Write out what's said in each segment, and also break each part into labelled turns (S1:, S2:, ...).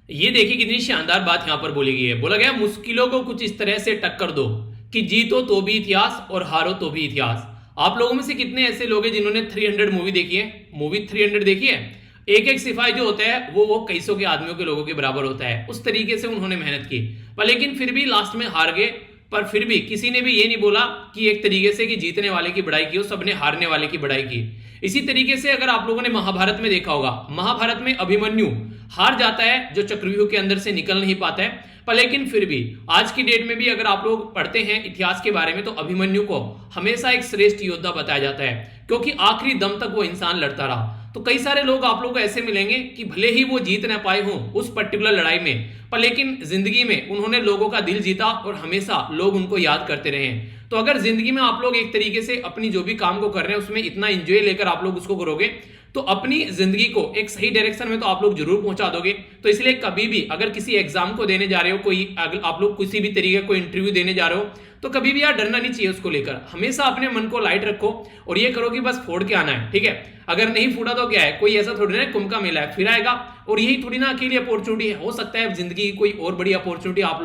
S1: ये देखिए कितनी शानदार बात यहां पर बोली गई है। बोला गया मुश्किलों को कुछ इस तरह से टक्कर दो कि जीतो तो भी इतिहास और हारो तो भी इतिहास। आप लोगों में से कितने ऐसे लोग हैं जिन्होंने 300 मूवी देखी है? मूवी 300 देखी है। एक एक सिपाही जो होता है वो कई सौ के आदमियों के लोगों के बराबर होता है। उस तरीके से उन्होंने मेहनत की, पर लेकिन फिर भी लास्ट में हार गए। पर फिर भी किसी ने भी ये नहीं बोला कि एक तरीके से कि जीतने वाले की बड़ाई की हो, सबने हारने वाले की बड़ाई की। इसी तरीके से अगर आप लोगों ने महाभारत में देखा होगा, महाभारत में अभिमन्यु हार जाता है, जो चक्रव्यूह के अंदर से निकल नहीं पाता है। पर लेकिन फिर भी आज की डेट में भी अगर आप लोग पढ़ते हैं इतिहास के बारे में तो अभिमन्यु को हमेशा एक श्रेष्ठ योद्धा बताया जाता है, क्योंकि आखिरी दम तक वो इंसान लड़ता रहा। तो कई सारे लोग आप लोग को ऐसे मिलेंगे कि भले ही वो जीत ना पाए हों उस पर्टिकुलर लड़ाई में, पर लेकिन जिंदगी में उन्होंने लोगों का दिल जीता और हमेशा लोग उनको याद करते रहे। तो अगर जिंदगी में आप लोग एक तरीके से अपनी जो भी काम को कर रहे हैं उसमें इतना एंजॉय लेकर आप लोग उसको करोगे तो अपनी जिंदगी को एक सही डायरेक्शन में तो आप लोग जरूर पहुंचा दोगे। तो इसलिए कभी भी अगर किसी एग्जाम को देने जा रहे हो, कोई आप लोग किसी भी तरीके का कोई इंटरव्यू देने जा रहे हो, तो कभी भी यार डरना नहीं चाहिए उसको लेकर। हमेशा अपने मन को लाइट रखो और ये करो कि बस फोड़ के आना है, ठीक है। अगर नहीं फूटा तो क्या है, कोई ऐसा थोड़ी ना कुंभ का मेला है, फिर आएगा। और यही थोड़ी ना अकेली अपॉर्चुनिटी है, हो सकता है जिंदगी की कोई और बड़ी अपॉर्चुनिटी आप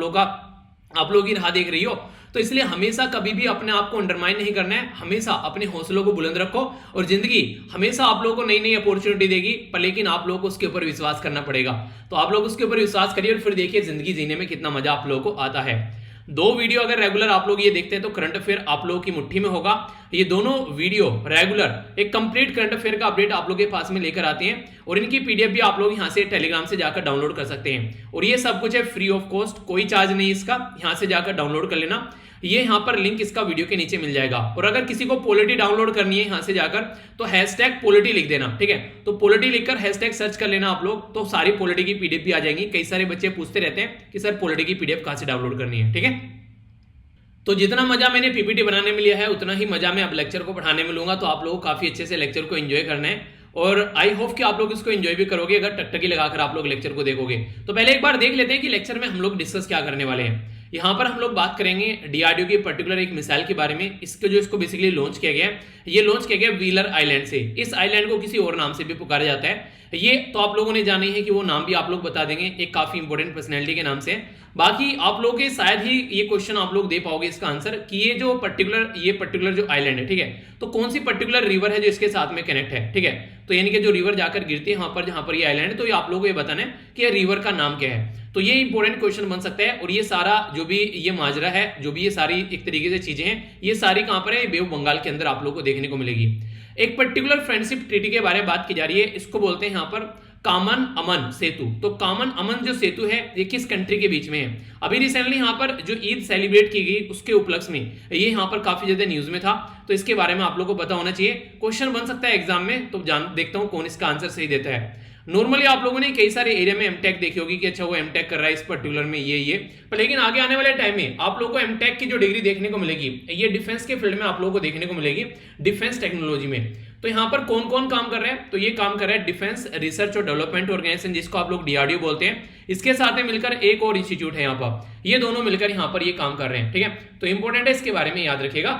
S1: लोग की राह देख रही हो। तो इसलिए हमेशा कभी भी अपने आप को अंडरमाइन नहीं करना है, हमेशा अपने हौसलों को बुलंद रखो और जिंदगी हमेशा आप लोगों को नई नई अपॉर्चुनिटी देगी, पर लेकिन आप लोगों को उसके ऊपर विश्वास करना पड़ेगा। तो आप लोग उसके ऊपर विश्वास करिए और फिर देखिए जिंदगी जीने में कितना मजा आप लोगों को आता है। दो वीडियो अगर रेगुलर आप लोग ये देखते हैं तो करंट अफेयर आप लोगों की मुट्ठी में होगा। ये दोनों वीडियो रेगुलर एक कंप्लीट करंट अफेयर का अपडेट आप लोगों के पास में लेकर आते हैं और इनकी पीडीएफ भी आप लोग यहां से टेलीग्राम से जाकर डाउनलोड कर सकते हैं। और ये सब कुछ है फ्री ऑफ कॉस्ट, कोई चार्ज नहीं इसका, यहां से जाकर डाउनलोड कर लेना। ये यहां पर लिंक इसका वीडियो के नीचे मिल जाएगा। और अगर किसी को पॉलिटी डाउनलोड करनी है यहां से जाकर तो हैशटैग पॉलिटी लिख देना, ठीक है। तो पॉलिटी लिखकर हैशटैग सर्च कर लेना आप लोग, तो सारी पॉलिटी की पीडीएफ भी आ जाएंगी। कई सारे बच्चे पूछते रहते हैं कि सर पॉलिटी की पीडीएफ कहां से डाउनलोड करनी है, ठीक है। तो जितना मजा मैंने पीपीटी बनाने में लिया है उतना ही मजा मैं अब लेक्चर को पढ़ाने में लूंगा। तो आप लोगों को काफी अच्छे से लेक्चर को एंजॉय करना है और आई होप कि आप लोग इसको एंजॉय भी करोगे अगर टकटकी लगाकर आप लोग लेक्चर को देखोगे। तो पहले एक बार देख लेते हैं कि लेक्चर में हम लोग डिस्कस क्या करने वाले हैं। यहां पर हम लोग बात करेंगे डीआरडीओ की पर्टिकुलर एक मिसाइल के बारे में। इसको बेसिकली लॉन्च किया गया, ये लॉन्च किया गया व्हीलर आइलैंड से। इस आइलैंड को किसी और नाम से भी पुकारा जाता है, ये तो आप लोगों ने जाना ही है कि वो नाम भी आप लोग बता देंगे, एक काफी इंपॉर्टेंट पर्सनैलिटी के नाम से। बाकी आप लोग के शायद ही ये क्वेश्चन आप लोग दे पाओगे इसका आंसर कि ये पर्टिकुलर जो आइलैंड है, ठीक है, तो कौन सी पर्टिकुलर रिवर है जो इसके साथ में कनेक्ट है, ठीक है। तो यानी कि जो रिवर जाकर गिरती है वहां पर जहां पर ये आइलैंड है, तो ये आप लोगों को ये बताना है कि ये रिवर का नाम क्या है। तो ये इंपॉर्टेंट क्वेश्चन बन सकता है। और ये सारा जो भी ये माजरा है, जो भी ये सारी एक तरीके से चीजें हैं, ये सारी कहां पर है, बे ऑफ बंगाल के अंदर आप लोग को देखने को मिलेगी। एक पर्टिकुलर फ्रेंडशिप ट्रीटी के बारे में बात की जा रही है, इसको बोलते हैं यहां पर कामन अमन सेतु। तो कामन अमन जो सेतु है ये किस कंट्री के बीच में है? अभी रिसेंटली यहाँ पर जो ईद सेलिब्रेट की गई उसके उपलक्ष्य में ये यहाँ पर काफी ज्यादा न्यूज में था, तो इसके बारे में आप लोगों को पता होना चाहिए। क्वेश्चन बन सकता है एग्जाम में, तो देखता हूं कौन इसका आंसर सही देता है। नॉर्मली आप लोगों ने कई सारे एरिया में एमटेक देखी होगी कि अच्छा वो एमटेक कर रहा है इस पर्टिकुलर में ये पर लेकिन आगे आने वाले टाइम में आप लोगों को एमटेक की जो डिग्री देखने को मिलेगी ये डिफेंस के फील्ड में आप लोगों को देखने को मिलेगी, डिफेंस टेक्नोलॉजी में। तो यहां पर कौन कौन काम कर रहे हैं? तो ये काम कर रहा है डिफेंस रिसर्च और डेवलपमेंट ऑर्गेनाइजेशन, जिसको आप लोग डीआरडीओ बोलते हैं। इसके साथ में मिलकर एक और इंस्टीट्यूट है यहाँ पर, ये दोनों मिलकर यहाँ पर ये काम कर रहे हैं, ठीक है। तो इंपॉर्टेंट है, इसके बारे में याद रखिएगा।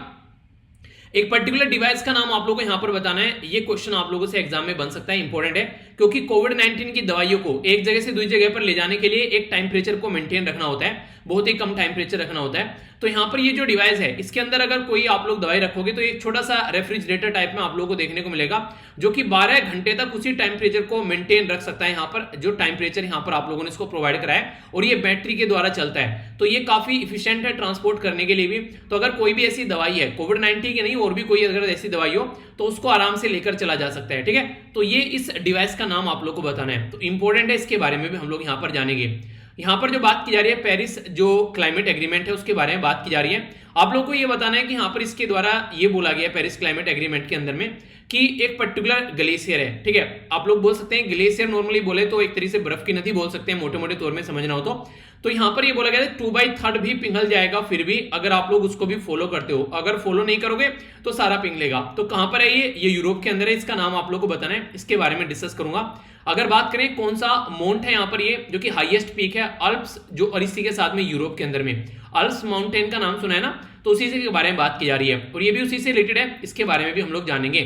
S1: एक पर्टिकुलर डिवाइस का नाम आप लोगों को यहां पर बताना है। ये क्वेश्चन आप लोगों से एग्जाम में बन सकता है, इंपॉर्टेंट है, क्योंकि कोविड-19 की दवाइयों को एक जगह से दूसरी जगह पर ले जाने के लिए एक टेम्परेचर को मेंटेन रखना होता है, बहुत ही कम टेम्परेचर रखना होता है। तो यहां पर ये जो डिवाइस है इसके अंदर अगर कोई आप लोग दवाई रखोगे तो एक छोटा सा रेफ्रिजरेटर टाइप में आप लोगों को देखने को मिलेगा, जो कि 12 घंटे तक उसी टेम्परेचर को मेंटेन रख सकता है। यहाँ पर जो टेम्परेचर यहाँ पर आप लोगों ने इसको प्रोवाइड कराया है और ये बैटरी के द्वारा चलता है, तो ये काफी इफिशियंट है ट्रांसपोर्ट करने के लिए भी। तो अगर कोई भी ऐसी दवाई है कोविड-19 की नहीं और भी कोई अगर ऐसी दवाई हो तो उसको आराम से लेकर चला जा सकता है, ठीक है। तो ये इस डिवाइस का नाम आप लोग को बताना है, तो इंपॉर्टेंट है, इसके बारे में भी हम लोग यहाँ पर जानेंगे। यहां पर जो बात की जा रही है पेरिस जो क्लाइमेट एग्रीमेंट है उसके बारे में बात की जा रही है। आप लोगों को ये बताना है कि यहां पर इसके द्वारा ये बोला गया पेरिस क्लाइमेट एग्रीमेंट के अंदर में कि एक पर्टिकुलर ग्लेशियर है, ठीक है। आप लोग बोल सकते हैं ग्लेशियर, नॉर्मली बोले तो एक तरीके से बर्फ की नदी बोल सकते हैं, मोटे मोटे तौर में समझना हो तो यहां पर ये बोला गया है 2/3 भी पिघल जाएगा फिर भी अगर आप लोग उसको भी फॉलो करते हो। अगर फॉलो नहीं करोगे तो सारा पिघलेगा। तो कहां पर है ये यूरोप के अंदर है, इसका नाम आप लोग को बताना है, इसके बारे में डिस्कस करूंगा। अगर बात करें कौन सा माउंट है यहाँ पर ये जो कि हाईएस्ट पीक है, अल्प्स, जो और इसी के साथ में यूरोप के अंदर में अल्प्स माउंटेन का नाम सुना है ना, तो उसी से के बारे में बात की जा रही है और ये भी उसी से रिलेटेड है, इसके बारे में भी हम लोग जानेंगे।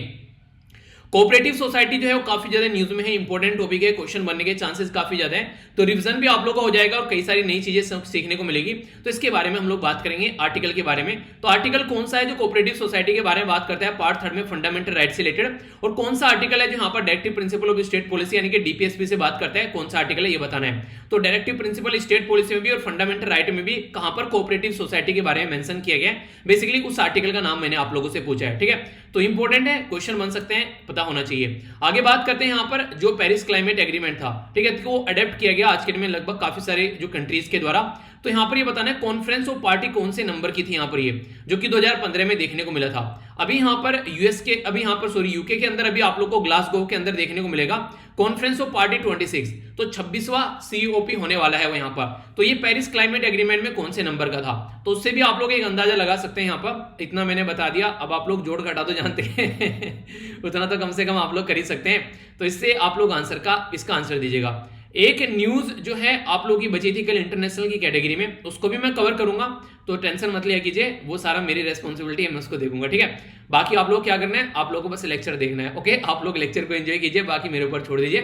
S1: कोऑपरेटिव सोसाइटी जो है वो काफी ज्यादा न्यूज में है, इंपॉर्टेंट टॉपिक है, क्वेश्चन बनने के चांसेस काफी ज्यादा है, तो रिवीजन भी आप लोगों का हो जाएगा और कई सारी नई चीजें सीखने को मिलेगी। तो इसके बारे में हम लोग बात करेंगे आर्टिकल के बारे में। तो आर्टिकल कौन सा है जो कोऑपरेटिव सोसाइटी के बारे में बात करता है पार्ट 3 में फंडामेंटल राइट से रिलेटेड, और कौन सा आर्टिकल है जो यहाँ पर directive principle of state policy यानी कि डीपीएसपी से बात करता है, कौन सा आर्टिकल है ये बताना है। तो डायरेक्टिव प्रिंसिपल स्टेट पॉलिसी में भी और फंडामेंटल राइट में भी कहां पर कोऑपरेटिव सोसाइटी के बारे में मेंशन किया गया है, बेसिकली उस आर्टिकल का नाम मैंने आप लोगों से पूछा है, ठीक है। तो इंपॉर्टेंट है, क्वेश्चन बन सकते हैं, पता होना चाहिए। आगे बात करते हैं यहाँ पर जो पेरिस क्लाइमेट एग्रीमेंट था, ठीक है, तो वो अडेप्ट किया गया आज के दिन में लगभग काफी सारे जो कंट्रीज के द्वारा। तो यहाँ पर ये बताना है कॉन्फ्रेंस ऑफ पार्टी कौन से नंबर की थी यहाँ पर, ये जो कि 2015 में देखने को मिला था। अभी यहाँ पर यूएस के, अभी यहाँ पर सॉरी यूके के अंदर अभी आप लोग को ग्लासगो के अंदर देखने को मिलेगा कॉन्फ्रेंस ऑफ पार्टी 26, तो 26वां COP होने वाला है वो यहाँ पर। तो ये पेरिस क्लाइमेट एग्रीमेंट में कौन से नंबर का था, तो उससे भी आप लोग एक अंदाजा लगा सकते हैं। यहाँ पर इतना मैंने बता दिया, अब आप लोग जोड़ घटा तो जानते हैं उतना तो कम से कम आप लोग कर ही सकते हैं। तो इससे आप लोग इसका आंसर दीजिएगा। एक न्यूज जो है आप लोगों की बची थी कल इंटरनेशनल की कैटेगरी में, उसको भी मैं कवर करूंगा, तो टेंशन मत लिया कीजिए, वो सारा मेरी रेस्पॉन्सिबिलिटी है, मैं उसको देखूंगा, ठीक है। बाकी आप लोग क्या करना है, आप लोगों को बस लेक्चर देखना है, ओके। आप लोग लेक्चर को एंजॉय कीजिए, बाकी मेरे ऊपर छोड़ दीजिए।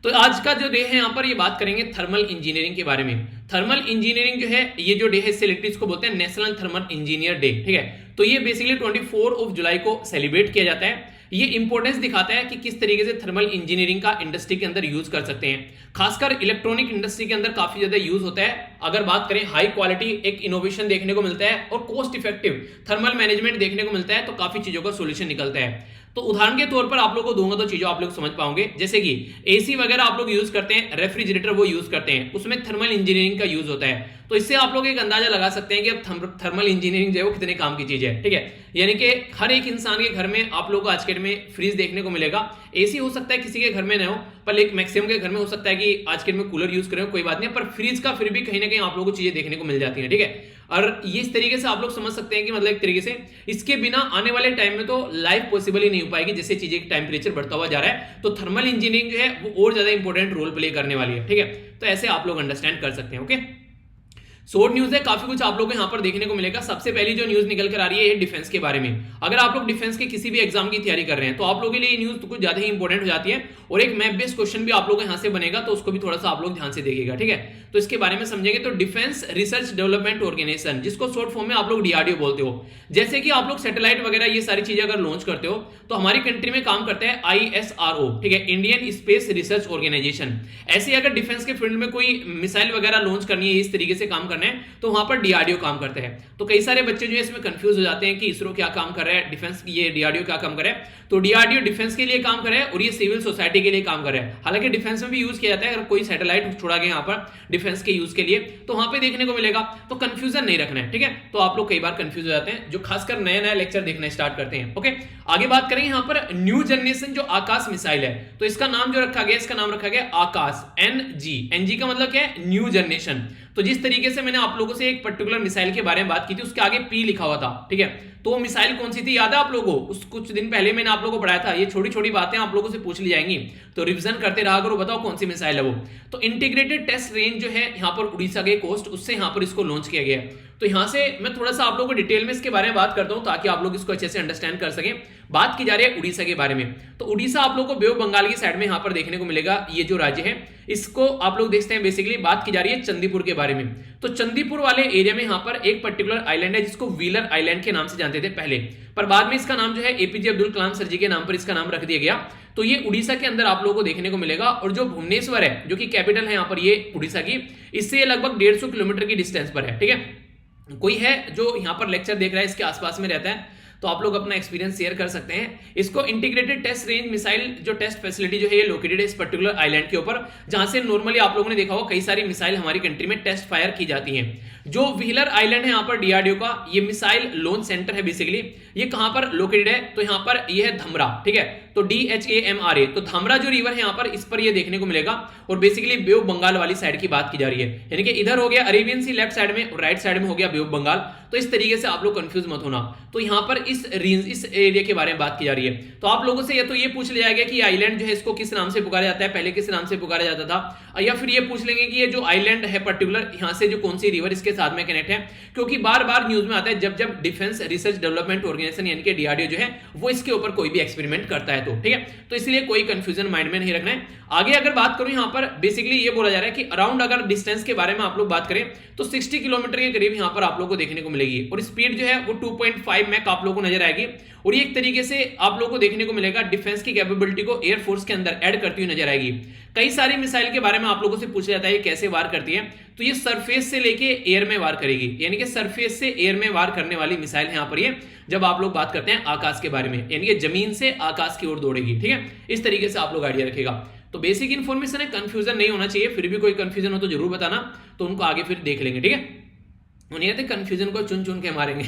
S1: तो आज का जो डे है यहाँ पर ये बात करेंगे थर्मल इंजीनियरिंग के बारे में। थर्मल इंजीनियरिंग जो है ये जो डे है इससे इसको बोलते हैं नेशनल थर्मल इंजीनियर डे, ठीक है। तो ये बेसिकली 24 जुलाई को सेलिब्रेट किया जाता है। ये इंपॉर्टेंस दिखाता है कि किस तरीके से थर्मल इंजीनियरिंग का इंडस्ट्री के अंदर यूज कर सकते हैं, खासकर इलेक्ट्रॉनिक इंडस्ट्री के अंदर काफी ज्यादा यूज होता है। अगर बात करें हाई क्वालिटी एक इनोवेशन देखने को मिलता है और कॉस्ट इफेक्टिव थर्मल मैनेजमेंट देखने को मिलता है, तो काफी चीजों का सोल्यूशन निकलता है। तो उदाहरण के तौर पर आप लोगों को दूंगा तो चीजों आप लोग समझ पाओगे, जैसे कि एसी वगैरह आप लोग यूज करते हैं, रेफ्रिजरेटर वो यूज करते हैं, उसमें थर्मल इंजीनियरिंग का यूज होता है। तो इससे आप लोग एक अंदाजा लगा सकते हैं कि अब थर्मल इंजीनियरिंग जो है वो कितने काम की चीज है, ठीक है। यानी कि हर एक इंसान के घर में आप लोग को आज के दिन में फ्रिज देखने को मिलेगा। एसी हो सकता है किसी के घर में न हो, पर एक मैक्सिमम के घर में हो सकता है कि आज के दिन में कूलर यूज करें, कोई बात नहीं, पर फ्रिज का फिर भी कहीं ना कहीं आप लोगों को चीजें देखने को मिल जाती है, ठीक है। और ये इस तरीके से आप लोग समझ सकते हैं कि मतलब एक तरीके से इसके बिना आने वाले टाइम में तो लाइफ पॉसिबल ही नहीं हो पाएगी, जैसे चीजें टेम्परेचर बढ़ता हुआ जा रहा है। तो थर्मल इंजीनियरिंग जो है वो और ज्यादा इंपॉर्टेंट रोल प्ले करने वाली है, ठीक है। तो ऐसे आप लोग अंडरस्टैंड कर सकते हैं, ओके। शॉर्ट न्यूज है, काफी कुछ आप लोगों को यहाँ पर देखने को मिलेगा। सबसे पहली जो न्यूज निकल कर आ रही है डिफेंस के बारे में। अगर आप लोग डिफेंस के किसी भी एग्जाम की तैयारी कर रहे हैं तो आप लोगों के लिए ये न्यूज तो कुछ ज्यादा ही इंपॉर्टेंट हो जाती है, और एक मैप बेस्ड क्वेश्चन भी आप लोगों को यहाँ से बनेगा, तो उसको भी थोड़ा सा आप लोग ध्यान से देखिएगा, ठीक है। तो इसके बारे में समझेंगे। तो डिफेंस रिसर्च डेवलपमेंट ऑर्गेनाइजेशन, जिसको शॉर्ट फॉर्म में आप लोग DRDO बोलते हो, जैसे कि आप लोग सैटेलाइट वगैरह ये सारी चीजें अगर लॉन्च करते हो तो हमारी कंट्री में काम करता है ISRO, ठीक है, इंडियन स्पेस रिसर्च ऑर्गेनाइजेशन। ऐसे अगर डिफेंस के फील्ड में कोई मिसाइल वगैरह लॉन्च करनी है, इस तरीके से काम करना है, तो वहां पर DRDO काम करता है। तो कई सारे बच्चे जो है इसमें कंफ्यूज हो जाते हैं कि इसरो क्या काम कर रहा है, डिफेंस ये DRDO क्या काम कर रहा है। तो DRDO डिफेंस के लिए काम कर रहा है और ये सिविल सोसाइटी के लिए काम कर रहा है। हालांकि डिफेंस में भी यूज किया जाता है, अगर कोई सैटेलाइट छोड़ा गया यहाँ पर डिफेंस के यूज के लिए, तो वहां पे देखने को मिलेगा। तो कंफ्यूजन नहीं रखना है, ठीक है। तो आप लोग कई बार कंफ्यूज हो जाते हैं, जो खासकर नया नया लेक्चर देखना स्टार्ट करते हैं, ओके। आगे बात करेंगे यहाँ पर न्यू जनरेशन जो आकाश मिसाइल है, तो इसका नाम जो रखा गया, इसका नाम रखा गया आकाश, NG का मतलब क्या है, न्यू जनरेशन। तो जिस तरीके से मैंने आप लोगों से एक पर्टिकुलर मिसाइल के बारे में बात की थी, उसके आगे P लिखा हुआ था, ठीक है। तो वो मिसाइल कौन सी थी, याद है आप लोगों को? उस कुछ दिन पहले मैंने आप लोगों को पढ़ाया था। ये छोटी छोटी बातें आप लोगों से पूछ ली जाएंगी, तो रिवीजन करते रहा करो, बताओ कौन सी मिसाइल है वो। तो इंटीग्रेटेड टेस्ट रेंज जो है यहाँ पर उड़ीसा के कोस्ट, उससे यहाँ पर इसको लॉन्च किया गया है। तो यहाँ से मैं थोड़ा सा आप लोगों को डिटेल में इसके बारे में बात करता हूँ, ताकि आप लोग इसको अच्छे से अंडरस्टैंड कर सकें। बात की जा रही है उड़ीसा के बारे में। तो उड़ीसा आप लोगों को बे ऑफ बंगाल की साइड में यहाँ पर देखने को मिलेगा। ये जो राज्य है इसको आप लोग देखते हैं, बेसिकली बात की जा रही है चंदीपुर के बारे में। तो चंदीपुर वाले एरिया में यहाँ पर एक पर्टिकुलर आइलैंड है, जिसको व्हीलर आइलैंड के नाम से जानते थे पहले, पर बाद में इसका नाम जो है APJ अब्दुल कलाम सर जी के नाम पर इसका नाम रख दिया गया। तो ये उड़ीसा के अंदर आप लोगों को देखने को मिलेगा। और जो भुवनेश्वर है, जो कि कैपिटल है यहाँ पर ये उड़ीसा की, इससे लगभग 150 किलोमीटर की डिस्टेंस पर है, ठीक है। कोई है जो यहाँ पर लेक्चर देख रहा है, इसके आसपास में रहता है, तो आप लोग अपना एक्सपीरियंस शेयर कर सकते हैं। इसको इंटीग्रेटेड टेस्ट रेंज मिसाइल जो टेस्ट फैसिलिटी जो है ये लोकेटेड है इस पर्टिकुलर आइलैंड के ऊपर, जहां से नॉर्मली आप लोगों ने देखा होगा कई सारी मिसाइल हमारी कंट्री में टेस्ट फायर की जाती हैं। जो व्हीलर आइलैंड है यहाँ पर DRDO का, ये मिसाइल लॉन्च सेंटर है बेसिकली। ये कहां पर लोकेटेड है, तो यहाँ पर ये है धमरा, ठीक है। तो DHAMRA, तो धामरा जो रिवर है यहाँ पर, इस पर ये देखने को मिलेगा। और बेसिकली बे ऑफ बंगाल वाली साइड की बात की जा रही है, यानी कि इधर हो गया अरेबियन सी लेफ्ट साइड में और राइट साइड में हो गया बे ऑफ बंगाल। तो इस तरीके से आप लोग कंफ्यूज मत होना। तो यहाँ पर इस एरिया के बारे में बात की जा रही है। तो आप लोगों से या तो ये पूछ लिया गया कि आइलैंड जो है इसको किस नाम से पुकारा जाता है, पहले किस नाम से पुकारा जाता था, या फिर ये पूछ लेंगे कि ये जो आइलैंड है पर्टिकुलर यहाँ से जो कौन सी रिवर इसके साथ में कनेक्ट है। क्योंकि बार बार न्यूज में आता है जब जब डिफेंस रिसर्च डेवलपमेंट ऑर्गेनाइजेशन यानी कि DRDO जो है वो इसके ऊपर कोई भी एक्सपेरिमेंट करता है, तो ठीक है। तो इसलिए कोई कंफ्यूजन माइंड में नहीं रखना है। आगे अगर बात करूं यहाँ पर बेसिकली ये बोला जा रहा है कि अराउंड अगर डिस्टेंस के बारे में आप लोग बात करें तो 60 किलोमीटर के करीब यहाँ पर आप लोग को देखने को मिलेगी। और स्पीड जो है वो 2.5 मैक आप लोग को नजर आएगी। और ये एक तरीके से आप लोग को देखने को मिलेगा डिफेंस की कैपेबिलिटी को एयरफोर्स के अंदर ऐड करती हुई नजर आएगी। कई सारी मिसाइल के बारे में आप लोगों से पूछा जाता है ये कैसे वार करती है, तो ये सरफेस से लेके एयर में वार करेगी, यानी कि सरफेस से एयर में वार करने वाली मिसाइल यहाँ पर ये जब आप लोग बात करते हैं आकाश के बारे में, यानी कि जमीन से आकाश की ओर दौड़ेगी, ठीक है। इस तरीके से आप लोग आइडिया रखेगा। तो बेसिक इन्फॉर्मेशन है, कंफ्यूजन नहीं होना चाहिए। फिर भी कोई कंफ्यूजन हो तो जरूर बताना, तो उनको आगे फिर देख लेंगे, ठीक है। उन्हें कहते कंफ्यूजन को चुन चुन के मारेंगे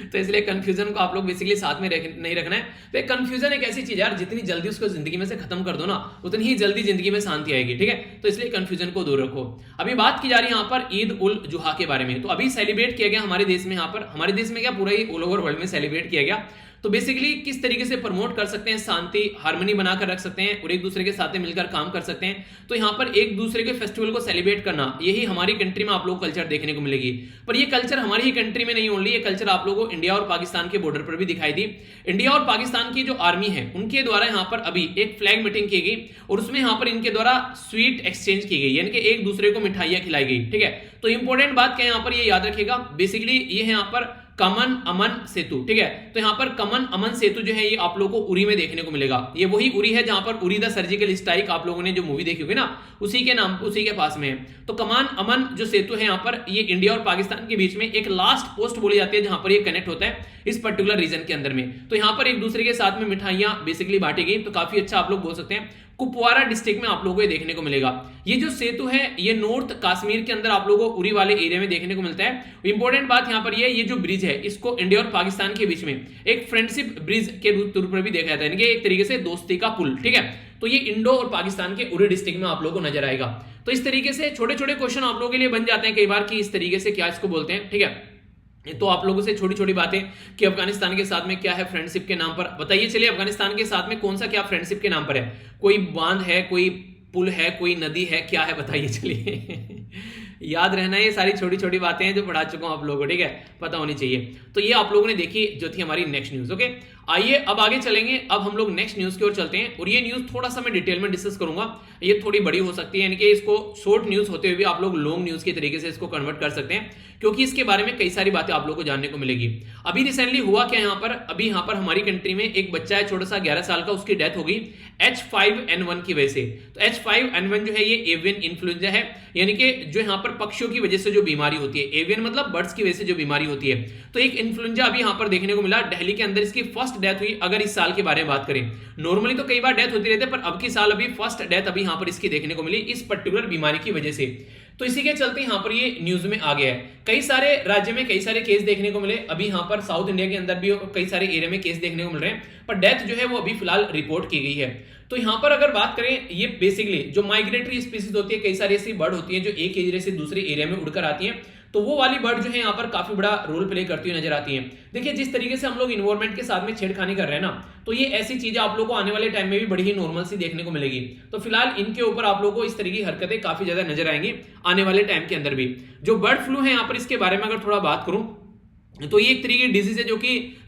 S1: तो इसलिए कंफ्यूजन को आप लोग बेसिकली साथ में नहीं रखना है। तो एक कंफ्यूजन एक ऐसी चीज यार, जितनी जल्दी उसको जिंदगी में से खत्म कर दो ना, उतनी ही जल्दी जिंदगी में शांति आएगी, ठीक है। तो इसलिए कंफ्यूजन को दूर रखो। अभी बात की जा रही है यहाँ पर ईद उल जुहा के बारे में। तो अभी सेलिब्रेट किया गया हमारे देश में, यहाँ पर हमारे देश में क्या पूरा ही ऑल ओवर वर्ल्ड में सेलिब्रेट किया गया। तो बेसिकली किस तरीके से प्रमोट कर सकते हैं, शांति हार्मनी बनाकर रख सकते हैं और एक दूसरे के साथ मिलकर काम कर सकते हैं। तो यहाँ पर एक दूसरे के फेस्टिवल को सेलिब्रेट करना, यही हमारी कंट्री में आप लोग कल्चर देखने को मिलेगी। पर ये कल्चर हमारी ही कंट्री में नहीं ओनली, ये कल्चर आप लोगों को इंडिया और पाकिस्तान के बॉर्डर पर भी दिखाई दी। इंडिया और पाकिस्तान की जो आर्मी है उनके द्वारा यहाँ पर अभी एक फ्लैग मीटिंग की गई और उसमें यहाँ पर इनके द्वारा स्वीट एक्सचेंज की गई, यानी कि एक दूसरे को मिठाइयां खिलाई गई, ठीक है। तो इंपॉर्टेंट बात क्या है यहाँ पर, ये याद रखिएगा। बेसिकली ये है यहाँ पर कमन अमन सेतु, ठीक है। तो यहाँ पर कमन अमन सेतु जो है ये आप लोगों को उरी में देखने को मिलेगा। ये वही उरी है जहां पर उरी द सर्जिकल स्ट्राइक आप लोगों ने जो मूवी देखी होगी ना, उसी के नाम उसी के पास में है। तो कमान अमन जो सेतु है यहाँ पर, ये इंडिया और पाकिस्तान के बीच में एक लास्ट पोस्ट बोली जाती है जहां पर ये कनेक्ट होता है इस पर्टिकुलर रीजन के अंदर में। तो यहाँ पर एक दूसरे के साथ में मिठाइयां बेसिकली बांटी गई। तो काफी अच्छा आप लोग बोल सकते हैं। कुपवारा डिस्ट्रिक्ट में आप लोगों को ये देखने को मिलेगा। ये जो सेतु है ये नॉर्थ कश्मीर के अंदर आप लोगों को उरी वाले एरिया में देखने को मिलता है। इंपॉर्टेंट बात यहाँ पर ये जो ब्रिज है इसको इंडिया और पाकिस्तान के बीच में एक फ्रेंडशिप ब्रिज के रूप में भी देखा जाता है, यानी कि एक तरीके से दोस्ती का पुल, ठीक है। तो ये इंडो और पाकिस्तान के उरी डिस्ट्रिक्ट में आप लोगों को नजर आएगा। तो इस तरीके से छोटे छोटे क्वेश्चन आप लोगों के लिए बन जाते हैं कई बार कि इस तरीके से क्या इसको बोलते हैं, ठीक है। तो आप लोगों से छोटी छोटी बातें कि अफगानिस्तान के साथ में क्या है फ्रेंडशिप के नाम पर, बताइए चलिए अफगानिस्तान के साथ में कौन सा क्या फ्रेंडशिप के नाम पर है, कोई बांध है, कोई पुल है, कोई नदी है, क्या है बताइए चलिए याद रहना है ये सारी छोटी छोटी बातें हैं जो पढ़ा चुका हूं आप लोगों को, ठीक है, पता होनी चाहिए। तो ये आप लोगों ने देखी जो थी हमारी नेक्स्ट न्यूज। ओके, आइए अब आगे चलेंगे। अब हम लोग नेक्स्ट न्यूज की ओर चलते हैं और ये न्यूज थोड़ा सा मैं डिटेल में डिस्कस करूंगा। ये थोड़ी बड़ी हो सकती है, यानी कि इसको शॉर्ट न्यूज होते हुए भी आप लोग लॉन्ग न्यूज के तरीके से इसको कन्वर्ट कर सकते हैं, क्योंकि इसके बारे में कई सारी बातें आप लोगों को जानने को मिलेगी। अभी रिसेंटली हुआ क्या यहाँ पर, अभी यहाँ पर हमारी कंट्री में एक बच्चा है छोटा सा 11 साल का, उसकी डेथ हो गई H5N1 की वजह से। तो H5N1 जो है ये एवियन इन्फ्लुएंजा है, यानी कि जो यहाँ पर पक्षियों की वजह से जो बीमारी होती है, एवियन मतलब बर्ड्स की वजह से जो बीमारी होती है। तो एक इन्फ्लुएंजा अभी यहाँ पर देखने को मिला दिल्ली के अंदर, इसकी फर्स्ट डेथ हुई। अगर इस साल के बारे में बात करें, नॉर्मली तो कई बार डेथ होती रहती है, पर अब की साल अभी फर्स्ट डेथ अभी यहाँ पर इसकी देखने को मिली इस पर्टिकुलर बीमारी की वजह से। तो इसी के चलते यहाँ पर ये न्यूज में आ गया है। कई सारे राज्य में कई सारे केस देखने को मिले, अभी यहाँ पर साउथ इंडिया के अंदर भी कई सारे एरिया में केस देखने को मिल रहे हैं, पर डेथ जो है वो अभी फिलहाल रिपोर्ट की गई है। तो यहाँ पर अगर बात करें, ये बेसिकली जो माइग्रेटरी स्पीसीज होती है, कई सारी ऐसी बर्ड होती है जो एक एरिया से दूसरे एरिया में उड़कर आती है, तो वो वाली बर्ड जो है यहाँ पर काफी बड़ा रोल प्ले करती हुई नजर आती है। देखिए जिस तरीके से हम लोग इन्वायरमेंट के साथ में छेड़खानी कर रहे हैं ना, तो ये ऐसी चीजें आप लोगों को आने वाले टाइम में भी बड़ी ही नॉर्मल सी देखने को मिलेगी। तो फिलहाल इनके ऊपर आप लोगों को इस तरह की हरकतें काफी ज्यादा नजर आएंगी आने वाले टाइम के अंदर भी। जो बर्ड फ्लू है यहाँ पर, इसके बारे में अगर थोड़ा बात करूं तो ये एक तरीके की डिजीज है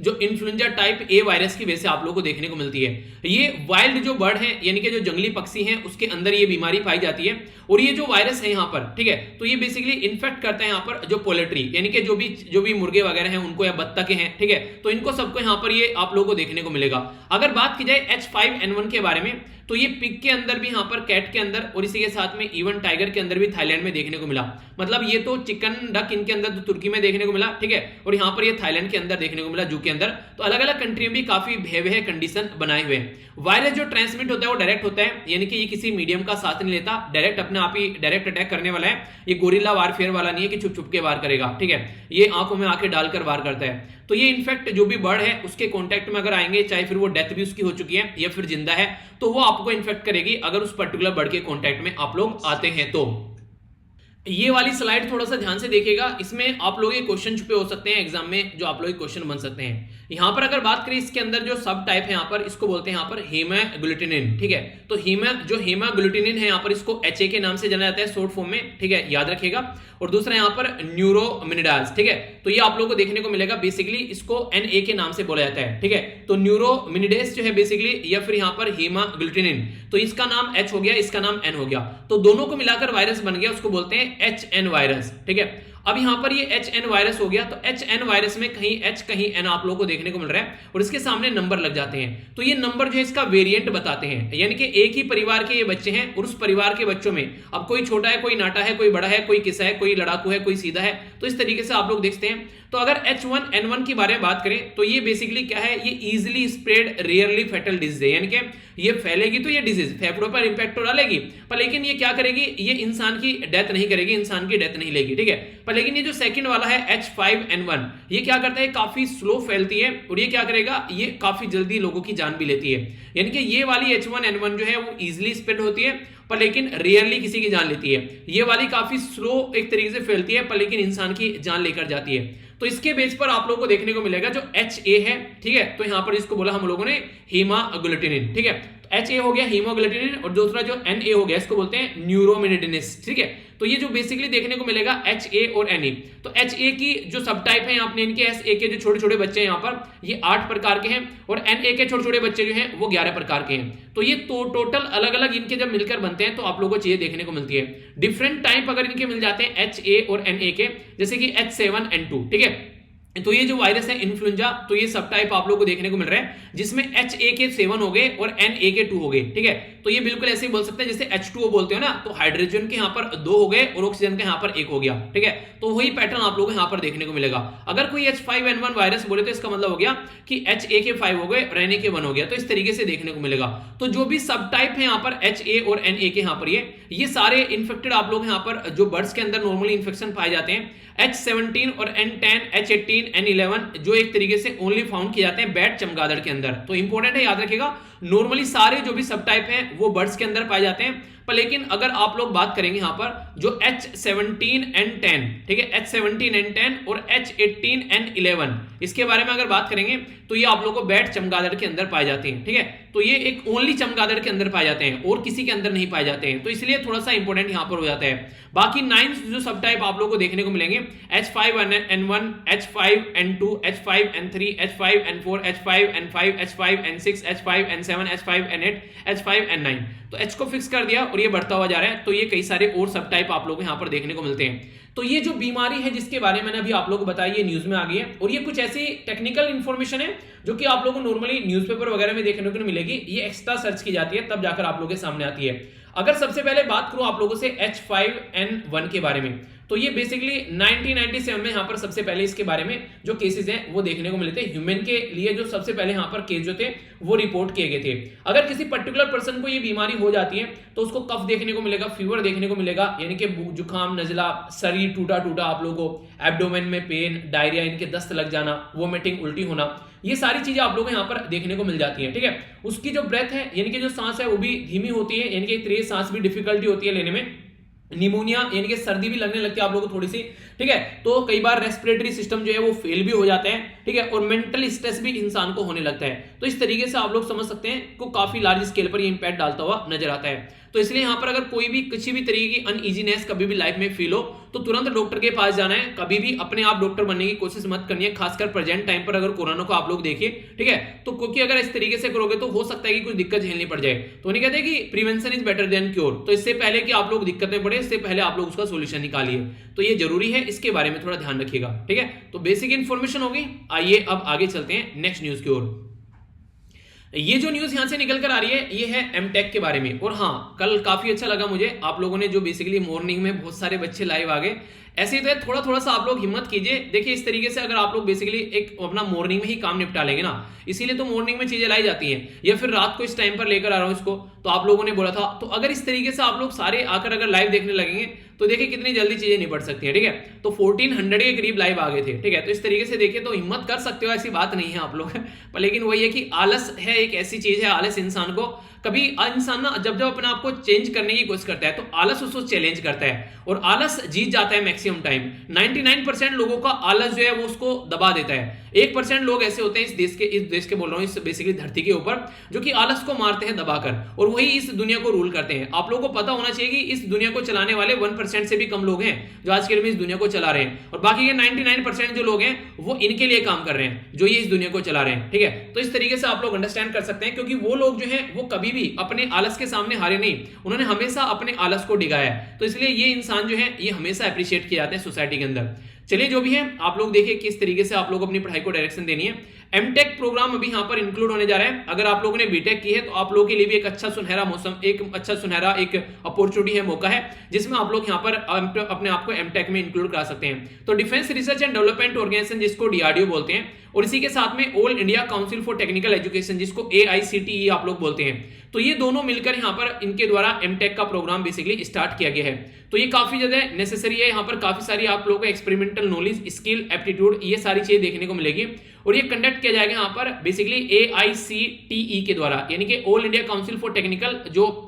S1: जो इन्फ्लुएंजा टाइप ए वायरस की वजह से आप लोगों को देखने को मिलती है। ये वाइल्ड जो बर्ड है, यानी कि जो जंगली पक्षी हैं, उसके अंदर ये बीमारी पाई जाती है। और ये जो वायरस है यहाँ पर, ठीक है, तो ये बेसिकली इन्फेक्ट करता है यहाँ पर जो पोल्ट्री, यानी कि जो भी मुर्गे वगैरह हैं उनको, या बत्तखें हैं, ठीक है, तो इनको सबको यहाँ पर ये आप लोगों को देखने को मिलेगा। अगर बात की जाए H5N1 के बारे में, तो ये पिग के अंदर भी, यहाँ पर कैट के अंदर, और इसी के साथ में इवन टाइगर के अंदर भी थाईलैंड में देखने को मिला। मतलब ये तो चिकन डक इनके अंदर तो तुर्की में देखने को मिला, ठीक है, और यहाँ पर ये थाईलैंड के अंदर देखने को मिला, जू के अंदर। तो अलग अलग कंट्री में भी काफी भयावह कंडीशन बनाए हुए हैं। वायरस जो ट्रांसमिट होता है वो डायरेक्ट होता है, यानी कि ये किसी मीडियम का साथ नहीं लेता, डायरेक्ट अपने आप ही डायरेक्ट अटैक करने वाला है। ये गोरिल्ला वारफेयर वाला नहीं है कि छुप छुप के वार करेगा, ठीक है, ये आंखों में आंखें डालकर वार करता है। तो ये इनफेक्ट जो भी बर्ड है उसके कांटेक्ट में अगर आएंगे, चाहे फिर वो डेथ भी उसकी हो चुकी है या फिर जिंदा है, तो वो आपको इन्फेक्ट करेगी अगर उस पर्टिकुलर बर्ड के कांटेक्ट में आप लोग आते हैं तो। ये वाली स्लाइड थोड़ा सा ध्यान से देखिएगा, इसमें आप लोग ये क्वेश्चन छुपे हो सकते हैं एग्जाम में, जो आप लोग क्वेश्चन बन सकते हैं। यहां पर अगर बात करें इसके अंदर जो सब टाइप है, यहां पर इसको बोलते हैं यहां पर हेमाग्लूटिनिन, ठीक है। तो हेमाग्लूटिनिन है यहां पर इसको HA के नाम से जाना जाता है शॉर्ट फॉर्म में, ठीक है, याद रखिएगा। और दूसरा यहां पर न्यूरोमिनिडाज, ठीक है। तो ये आप लोगों को देखने को मिलेगा, बेसिकली इसको NA के नाम से बोला जाता है, ठीक है। तो न्यूरोमिनिडेज जो है बेसिकली, या फिर यहां पर हेमाग्लूटिनिन, तो इसका नाम H हो गया, इसका नाम N हो गया, तो दोनों को मिलाकर वायरस बन गया, उसको बोलते हैं HN वायरस, ठीक है। अब यहां पर ये HN वायरस हो गया, तो HN वायरस में कहीं H कहीं N आप लोगों को देखने को मिल रहा है और इसके सामने नंबर लग जाते हैं। तो ये नंबर जो है इसका वेरिएंट बताते हैं, यानी कि एक ही परिवार के ये बच्चे हैं और उस परिवार के बच्चों में अब कोई छोटा है, कोई नाटा है, कोई बड़ा है, कोई किसा है, कोई लड़ाकू है, कोई सीधा है, तो इस तरीके से आप लोग देखते हैं। तो अगर H1N1 के बारे में बात करें तो ये बेसिकली क्या है, ये easily spread rarely fatal disease है, यानी कि ये फैलेगी तो ये डिजीज फेफड़ों पर इंपैक्ट तो डालेगी, पर लेकिन ये क्या करेगी, ये इंसान की डेथ नहीं करेगी, इंसान की डेथ नहीं लेगी, ठीक है। पर लेकिन ये जो सेकंड वाला है H5N1, ये क्या करता है, काफी स्लो फैलती है और ये क्या करेगा, ये काफी जल्दी लोगों की जान भी लेती है। यानी कि ये वाली H1N1 जो है वो इजीली स्प्रेड होती है पर लेकिन रेयरली किसी की जान लेती है। ये वाली काफी स्लो एक तरीके से फैलती है पर लेकिन इंसान की जान लेकर जाती है। तो इसके बेस पर आप लोगों को देखने को मिलेगा जो HA है, ठीक है, तो यहां पर इसको बोला हम लोगों ने हेमाग्लूटिनिन, ठीक है। HA हो गया हीमोग्लूटिनिन और दूसरा जो NA हो गया इसको बोलते हैं न्यूरोमिनिडिनिस, ठीक है। तो ये जो बेसिकली देखने को मिलेगा HA और NA, तो HA की जो सब टाइप है आपने इनके SA के जो छोटे छोटे बच्चे हैं यहाँ पर ये 8 प्रकार के हैं और NA के छोटे छोटे बच्चे जो हैं वो 11 प्रकार के हैं। तो ये टोटल अलग अलग इनके जब मिलकर बनते हैं तो आप लोगों को चीजें देखने को मिलती है। डिफरेंट टाइप अगर इनके मिल जाते हैं HA और NA के, जैसे कि H7N2, ठीक है। तो ये जो वायरस है इन्फ्लुएंजा, तो ये सब टाइप आप लोगों को देखने को मिल रहा है जिसमें HA के 7 हो गए और NA के 2 हो गए, ठीक है। तो ये बिल्कुल ऐसे ही बोल सकते हैं जैसे H2O बोलते हो ना, तो हाइड्रोजन के यहाँ पर 2 हो गए और ऑक्सीजन के यहाँ पर 1 हो गया, ठीक है। तो वही पैटर्न आप लोगों को यहाँ पर देखने को मिलेगा। अगर कोई H5N1 वायरस बोले तो इसका मतलब हो गया कि HA के 5 हो गए और NA के 1 हो गया, तो इस तरीके से देखने को मिलेगा। तो जो भी सब टाइप है यहाँ पर HA और NA के यहाँ पर ये सारे इन्फेक्टेड आप लोग यहाँ पर जो बर्ड्स के अंदर नॉर्मली इन्फेक्शन पाए जाते हैं। H17 और N10, H18, N11 जो एक तरीके से ओनली फाउंड किए जाते हैं बैट चमगादड़ के अंदर। तो इंपॉर्टेंट है, याद रखिएगा, नॉर्मली सारे जो भी सब टाइप हैं वो बर्ड्स के अंदर पाए जाते हैं, पर लेकिन अगर आप लोग बात करेंगे यहाँ पर जो H17N10, ठीक है, H17N10 और H18N11 इसके बारे में अगर बात करेंगे तो ये आप लोग को बैट चमगादड़ के अंदर पाए जाते हैं, ठीक है। तो ये एक ओनली चमगादड़ के अंदर पाए जाते हैं और किसी के अंदर नहीं पाए जाते हैं, तो इसलिए थोड़ा सा इंपॉर्टेंट यहाँ पर हो जाता है। बाकी 9 जो सब टाइप आप लोग को देखने को मिलेंगे H5N1, H5N2, H5N3, H5N4, H5N5, H5N6, H5N7, H5N8, H5N9। तो H को फिक्स कर दिया और ये बढ़ता हुआ जा रहा है। तो ये कई सारे और सब टाइप आप लोगों को यहाँ पर देखने को मिलते हैं। तो ये जो बीमारी है जिसके बारे में मैंने अभी आप लोगों को बताया, ये न्यूज में आ गई है और ये कुछ ऐसी टेक्निकल इंफॉर्मेशन है जो कि आप लोगों को नॉर्मली न्यूज़पेपर वगैरह में देखने को नहीं मिलेगी, ये एक्स्ट्रा सर्च की जाती है तब जाकर आप लोगों के सामने आती है। अगर सबसे पहले बात करूं आप लोगों से H5N1 के बारे में, तो ये बेसिकली 1997 में यहाँ पर सबसे पहले इसके बारे में जो केसेस हैं वो देखने को मिले थे। ह्यूमन के लिए जो सबसे पहले यहाँ पर केस जो थे वो रिपोर्ट किए गए थे। अगर किसी पर्टिकुलर पर्सन को ये बीमारी हो जाती है तो उसको कफ देखने को मिलेगा, फीवर देखने को मिलेगा, यानी कि जुकाम, नजला, शरीर टूटा टूटा आप लोगों को, एब्डोमेन में पेन, डायरिया, इनके दस्त लग जाना, वोमिटिंग, उल्टी होना, ये सारी चीजें आप लोगों को यहाँ पर देखने को मिल जाती है, ठीक है। उसकी जो ब्रेथ है यानी कि जो सांस है वो भी धीमी होती है, यानी कि तेज सांस भी डिफिकल्टी होती है लेने में। निमोनिया यानी कि सर्दी भी लगने लगती है आप लोगों को थोड़ी सी, ठीक है। तो कई बार रेस्पिरेटरी सिस्टम जो है वो फेल भी हो जाता है, ठीक है, और मेंटल स्ट्रेस भी इंसान को होने लगता है। तो इस तरीके से आप लोग समझ सकते हैं को काफी लार्ज स्केल पर ये इंपैक्ट डालता हुआ नजर आता है। तो इसलिए यहाँ पर अगर कोई भी किसी भी तरीके की अनइजीनेस कभी भी लाइफ में फील हो तो तुरंत डॉक्टर के पास जाना है। कभी भी अपने आप डॉक्टर बनने की कोशिश मत करनी है, खासकर प्रेजेंट टाइम पर अगर कोरोना को आप लोग देखिए, ठीक है। तो क्योंकि अगर इस तरीके से करोगे तो हो सकता है कि कुछ दिक्कत झेलनी पड़ जाए। तो नहीं कहते कि prevention is better than cure, तो इससे पहले कि आप लोग दिक्कत में पड़े इससे पहले आप लोग उसका सोल्यूशन निकालिए। तो ये जरूरी है, इसके बारे में थोड़ा ध्यान रखिएगा, ठीक है। तो बेसिक इन्फॉर्मेशन होगी। आइए अब आगे चलते हैं नेक्स्ट न्यूज की ओर। ये जो न्यूज यहां से निकल कर आ रही है ये है एमटेक के बारे में। और हाँ, कल काफी अच्छा लगा मुझे, आप लोगों ने जो बेसिकली मॉर्निंग में बहुत सारे बच्चे लाइव आ गए। ऐसे ही तो है, थोड़ा थोड़ा सा आप लोग हिम्मत कीजिए। देखिए इस तरीके से अगर आप लोग बेसिकली एक अपना मॉर्निंग में ही काम निपटा लेंगे ना, इसीलिए तो मॉर्निंग में चीजें लाई जाती हैं, या फिर रात को इस टाइम पर लेकर आ रहा हूं इसको। तो तो आप लोगों ने बोला था। तो अगर इस तरीके से आप लोग सारे आकर अगर लाइव देखने लगेंगे तो देखिए कितनी जल्दी चीजें निपट सकती हैं, ठीक है। तो 1400 के करीब लाइव आ गए थे, ठीक है। तो इस तरीके से देखिए तो हिम्मत कर सकते हो, ऐसी बात नहीं है आप लोग पर लेकिन वही है कि आलस है एक ऐसी चीज है, आलस इंसान को कभी इंसान ना जब जब अपने आप को चेंज करने की कोशिश करता है तो आलस उसको चैलेंज करता है और आलस जीत जाता है मैक्सिमम टाइम। 99% लोगों का आलस जो है वो उसको दबा देता है। 1% लोग ऐसे होते हैं इस देश के बोल रहा हूँ, इस बेसिकली धरती के ऊपर, जो कि आलस को मारते हैं दबाकर और वही इस दुनिया को रूल करते हैं। आप लोगों को पता होना चाहिए कि इस दुनिया को चलाने वाले 1% से भी कम लोग हैं जो आज के दिन में इस दुनिया को चला रहे हैं, और बाकी के 99% जो लोग हैं वो इनके लिए काम कर रहे हैं जो ये इस दुनिया को चला रहे हैं, ठीक है। तो इस तरीके से आप लोग अंडरस्टैंड कर सकते हैं, क्योंकि वो लोग जो हैं वो कभी भी अपने आलस के सामने हारे नहीं, उन्होंने हमेशा अपने आलस को डिगाया है। तो इसलिए ये इंसान जो है ये हमेशा अप्रिशिएट किए जाते हैं सोसाइटी के अंदर। चलिए जो भी है आप लोग देखिए किस तरीके से आप लोग अपनी पढ़ाई को डायरेक्शन देनी है। एमटेक प्रोग्राम अभी यहाँ पर इंक्लूड होने जा रहा है। अगर आप लोगों ने बीटेक की है तो आप लोगों के लिए भी एक अच्छा सुनहरा मौसम, एक अच्छा सुनहरा एक अपॉर्चुनिटी है, मौका है, जिसमें आप लोग यहाँ पर अपने आप को एमटेक में इंक्लूड करा सकते हैं। तो defence research and development organisation जिसको डीआरडीओ बोलते हैं, और इसी के साथ में all India council for technical education जिसको AICTE आप लोग बोलते हैं, तो ये दोनों मिलकर यहाँ पर इनके द्वारा एमटेक का प्रोग्राम बेसिकली स्टार्ट किया गया है। तो ये काफी ज्यादा नेसेसरी है। यहाँ पर काफी सारी आप लोगों को एक्सपेरिमेंटल नॉलेज, स्किल, एप्टीट्यूड, ये सारी चीजें देखने को मिलेगी और ये कंडक्ट किया जाएगा यहाँ पर बेसिकली AICTE के द्वारा, यानी कि all India council for technical जो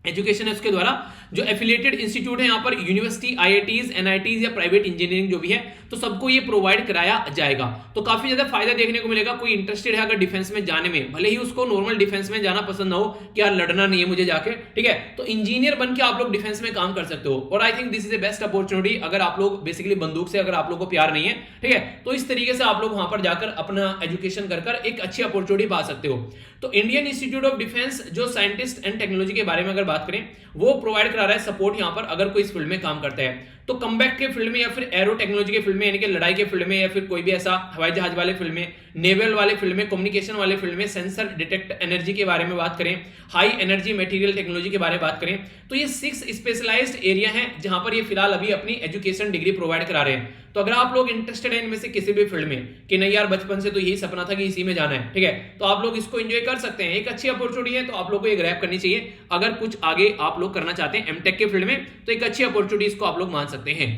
S1: एजुकेशन है उसके द्वारा, जो एफिलिएटेड इंस्टीट्यूट है यहाँ पर यूनिवर्सिटी, IITs, NITs या प्राइवेट इंजीनियरिंग जो भी है, तो सबको ये प्रोवाइड कराया जाएगा। तो काफी ज्यादा फायदा देखने को मिलेगा। कोई इंटरेस्टेड है अगर डिफेंस में जाने में, भले ही उसको नॉर्मल डिफेंस में जाना पसंद ना हो कि यार लड़ना नहीं है मुझे जाके, ठीक है, तो इंजीनियर बन के आप लोग डिफेंस में काम कर सकते हो। और I think this is a best opportunity. अगर आप लोग बेसिकली बंदूक से अगर आप लोग को प्यार नहीं है, ठीक है, तो इस तरीके से आप लोग वहां पर जाकर अपना एजुकेशन कर एक अच्छी अपॉर्चुनिटी पा सकते हो। तो इंडियन इंस्टीट्यूट ऑफ डिफेंस जो साइंटिस्ट एंड टेक्नोलॉजी के बारे में अगर बात करें, वो प्रोवाइड करा रहा है सपोर्ट यहाँ पर अगर कोई इस फील्ड में काम करता है। तो कम्बैट के फील्ड में या फिर एरो टेक्नोलॉजी के फील्ड में, यानी कि लड़ाई के फील्ड में, या फिर कोई भी ऐसा हवाई जहाज वाले फील्ड में, नेवल वाले फील्ड में, कम्युनिकेशन वाले फील्ड में, सेंसर डिटेक्ट एनर्जी के बारे में बात करें, हाई एनर्जी मटेरियल टेक्नोलॉजी के बारे में बात करें, तो ये 6 स्पेशलाइज्ड एरिया हैं जहां पर ये फिलहाल अभी अपनी एजुकेशन डिग्री प्रोवाइड करा रहे हैं। तो अगर आप लोग इंटरेस्टेड हैं इनमें से किसी भी फील्ड में कि नहीं यार बचपन से तो यही सपना था कि इसी में जाना है, ठीक है, तो आप लोग इसको एंजॉय कर सकते हैं। एक अच्छी अपॉर्चुनिटी है, तो आप लोग को ये ग्रैब करनी चाहिए। अगर कुछ आगे आप लोग करना चाहते हैं एमटेक के फील्ड में, तो एक अच्छी अपॉर्चुनिटी इसको आप लोग मान सकते हैं।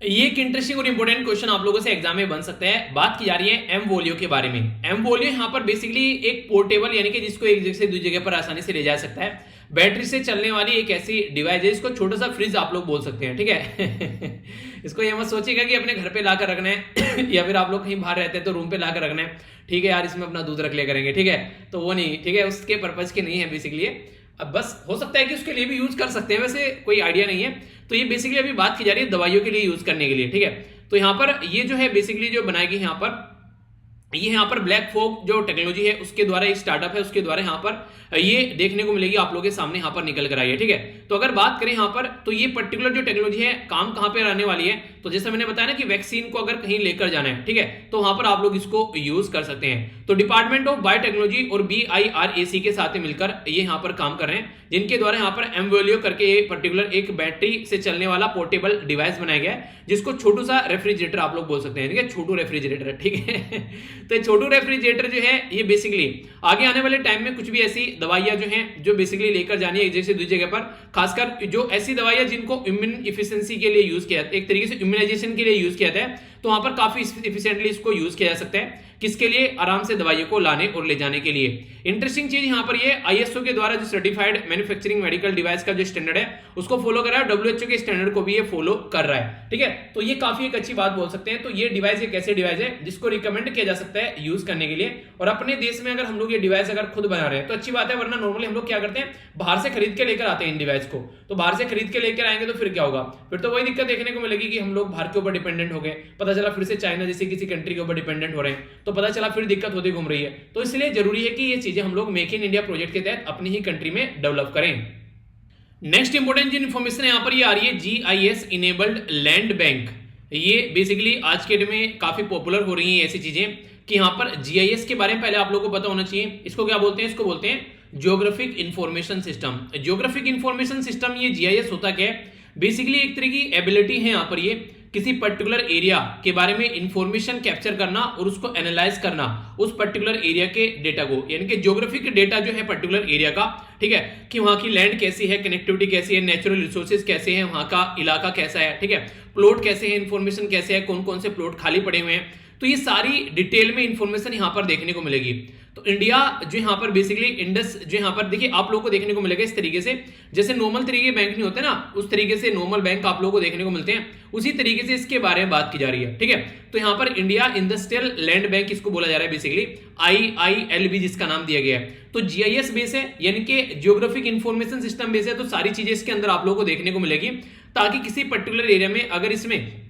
S1: ये एक इंटरेस्टिंग और इंपोर्टेंट क्वेश्चन आप लोगों से एग्जाम में बन सकता है। बात की जा रही है एम वोलियो के बारे में। एम वोलियो यहाँ पर बेसिकली एक पोर्टेबल, यानी कि जिसको एक जगह से दूसरी जगह पर आसानी से ले जा सकता है, बैटरी से चलने वाली एक ऐसी डिवाइस है, इसको छोटा सा फ्रिज आप लोग बोल सकते हैं, ठीक है। इसको ये मत सोचिएगा कि अपने घर पे लाकर रखना है या फिर आप लोग कहीं बाहर रहते हैं तो रूम पे लाकर रखना है, ठीक है यार इसमें अपना दूध रख लिया करेंगे, ठीक है, तो वो नहीं, ठीक है, उसके पर्पज के नहीं है बेसिकली। अब बस हो सकता है कि उसके लिए भी यूज कर सकते हैं, वैसे कोई आइडिया नहीं है। तो ये बेसिकली अभी बात की जा रही है दवाइयों के लिए यूज करने के लिए, ठीक है। तो यहाँ पर ये जो है बेसिकली जो बनाएगी यहाँ पर ब्लैक फॉग जो टेक्नोलॉजी है उसके द्वारा एक स्टार्टअप है, उसके द्वारा यहाँ पर ये देखने को मिलेगी आप लोगों के सामने यहाँ पर निकल कर आई है, ठीक है। तो अगर बात करें यहाँ पर, तो ये पर्टिकुलर जो टेक्नोलॉजी है काम कहाँ पे रहने वाली है, तो जैसे मैंने बताया ना कि वैक्सीन को अगर कहीं लेकर जाना है, ठीक है, तो वहां पर आप लोग इसको यूज कर सकते हैं। तो डिपार्टमेंट ऑफ बायोटेक्नोलॉजी और BIRAC के साथ मिलकर ये यहाँ पर काम कर रहे हैं, जिनके द्वारा यहाँ पर एमवोलियो करके एक पर्टिकुलर एक बैटरी से चलने वाला पोर्टेबल डिवाइस बनाया गया है, जिसको छोटू सा रेफ्रिजरेटर आप लोग बोल सकते हैं, ठीक है, छोटू रेफ्रिजरेटर, ठीक है। तो छोटू रेफ्रिजरेटर जो है ये बेसिकली आगे आने वाले टाइम में कुछ भी ऐसी दवाइयां जो हैं जो बेसिकली लेकर जानी है एक जगह से दूसरी जगह पर, खासकर जो ऐसी दवाइयां जिनको इम्यून इफिशिएंसी के लिए यूज किया, एक तरीके से इम्यूनाइजेशन के लिए यूज किया जाता है, तो वहां पर काफी इफिशिएंटली इसको यूज किया जा सकता है। किसके लिए? आराम से दवाइयों को लाने और ले जाने के लिए। इंटरेस्टिंग चीज यहां पर ये ISO के द्वारा जो सर्टिफाइड मैन्युफैक्चरिंग मेडिकल डिवाइस का जो स्टैंडर्ड है उसको फॉलो कर रहा है, WHO के स्टैंडर्ड को भी ये फॉलो कर रहा है, ठीक है। तो ये काफी एक अच्छी बात बोल सकते हैं। तो ये डिवाइस एक ऐसे डिवाइस है जिसको रिकमेंड किया जा सकता है यूज करने के लिए, और अपने देश में अगर हम लोग ये डिवाइस अगर खुद बना रहे हैं तो अच्छी बात है, वरना नॉर्मली हम लोग क्या करते हैं बाहर से खरीद के लेकर आते हैं इन डिवाइस को। तो बाहर से खरीद के लेकर आएंगे तो फिर क्या होगा, फिर तो वही दिक्कत देखने को मिलेगी कि हम लोग बाहर के ऊपर डिपेंडेंट हो गए, पता चला फिर से चाइना जैसे किसी कंट्री के ऊपर डिपेंडेंट हो रहे हैं, तो पता चला फिर दिक्कत होती घूम रही है। तो इसलिए जरूरी है कि ये चीजें हम लोग मेक इन इंडिया प्रोजेक्ट के तहत अपनी ही कंट्री में डेवलप करें। नेक्स्ट इंपोर्टेंट जो इन्फॉर्मेशन है यहाँ पर ये आ रही है GIS इनेबल्ड लैंड बैंक। ये बेसिकली आज के डेट में काफी पॉपुलर हो रही है ऐसी चीजें कि यहाँ पर GIS के बारे में पहले आप लोगों को पता होना चाहिए। इसको क्या बोलते हैं? इसको बोलते हैं geographic information system. Geographic information system ये GIS होता क्या है? बेसिकली एक तरह की एबिलिटी है यहाँ पर ये किसी पर्टिकुलर एरिया के बारे में इंफॉर्मेशन कैप्चर करना और उसको एनालाइज करना, उस पर्टिकुलर एरिया के डेटा को, यानी कि ज्योग्राफिक डेटा जो है पर्टिकुलर एरिया का, ठीक है, कि वहां की लैंड कैसी है, कनेक्टिविटी कैसी है, नेचुरल रिसोर्सेज कैसे हैं, वहां का इलाका कैसा है, ठीक है, प्लॉट कैसे है, इंफॉर्मेशन कैसे है, कौन कौन से प्लॉट खाली पड़े हुए हैं, तो ये सारी डिटेल में इंफॉर्मेशन यहां पर देखने को मिलेगी। तो इंडिया जो यहां पर बेसिकली इंडस जो यहां पर देखिए आप लोगों को देखने को मिलेगा इस तरीके से, जैसे नॉर्मल तरीके के बैंक नहीं होते ना, उस तरीके से नॉर्मल बैंक आप लोगों को देखने को मिलते हैं, उसी तरीके से इसके बारे में बात की जा रही है, ठीक है। तो यहां पर इंडिया इंडस्ट्रियल लैंड बैंक इसको बोला जा रहा है बेसिकली, IILB जिसका नाम दिया गया है। तो GIS बेस है, यानी कि जियोग्राफिक इंफॉर्मेशन सिस्टम बेस है, तो सारी चीजें इसके अंदर आप लोगों को देखने को मिलेगी, ताकि किसी पर्टिकुलर एरिया में अगर इसमें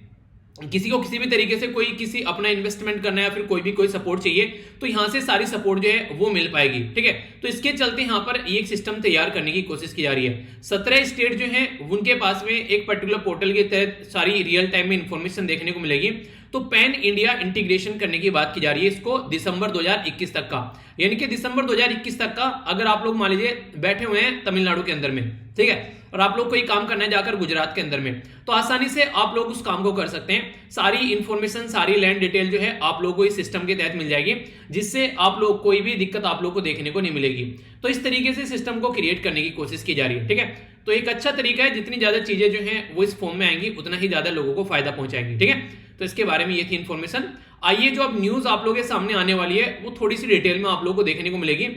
S1: किसी को किसी भी तरीके से कोई किसी अपना इन्वेस्टमेंट करना है या फिर कोई सपोर्ट चाहिए, तो यहां से सारी सपोर्ट जो है वो मिल पाएगी, ठीक है। तो इसके चलते यहां पर एक सिस्टम तैयार करने की कोशिश की जा रही है। 17 स्टेट जो है उनके पास में एक पर्टिकुलर पोर्टल के तहत सारी रियल टाइम में इंफॉर्मेशन देखने को मिलेगी। तो पैन इंडिया इंटीग्रेशन करने की बात की जा रही है इसको दिसंबर 2021 तक का, यानी कि दिसंबर 2021 तक का अगर आप लोग मान लीजिए बैठे हुए हैं तमिलनाडु के अंदर में, ठीक है, और आप लोग कोई काम करना है जाकर गुजरात के अंदर में, तो आसानी से आप लोग उस काम को कर सकते हैं। सारी इंफॉर्मेशन, सारी लैंड डिटेल जो है आप लोगों को इस सिस्टम के तहत मिल जाएगी, जिससे आप लोग कोई भी दिक्कत आप लोग को देखने को नहीं मिलेगी। तो इस तरीके से सिस्टम को क्रिएट करने की कोशिश की जा रही है, ठीक है। तो एक अच्छा तरीका है, जितनी ज्यादा चीजें जो है वो इस फॉर्म में आएंगी उतना ही ज्यादा लोगों को फायदा पहुंचाएंगी, ठीक है। तो इसके बारे में ये थी इंफॉर्मेशन। आइए जो अब न्यूज आप लोगों के सामने आने वाली है वो थोड़ी सी डिटेल में आप लोगों को देखने को मिलेगी।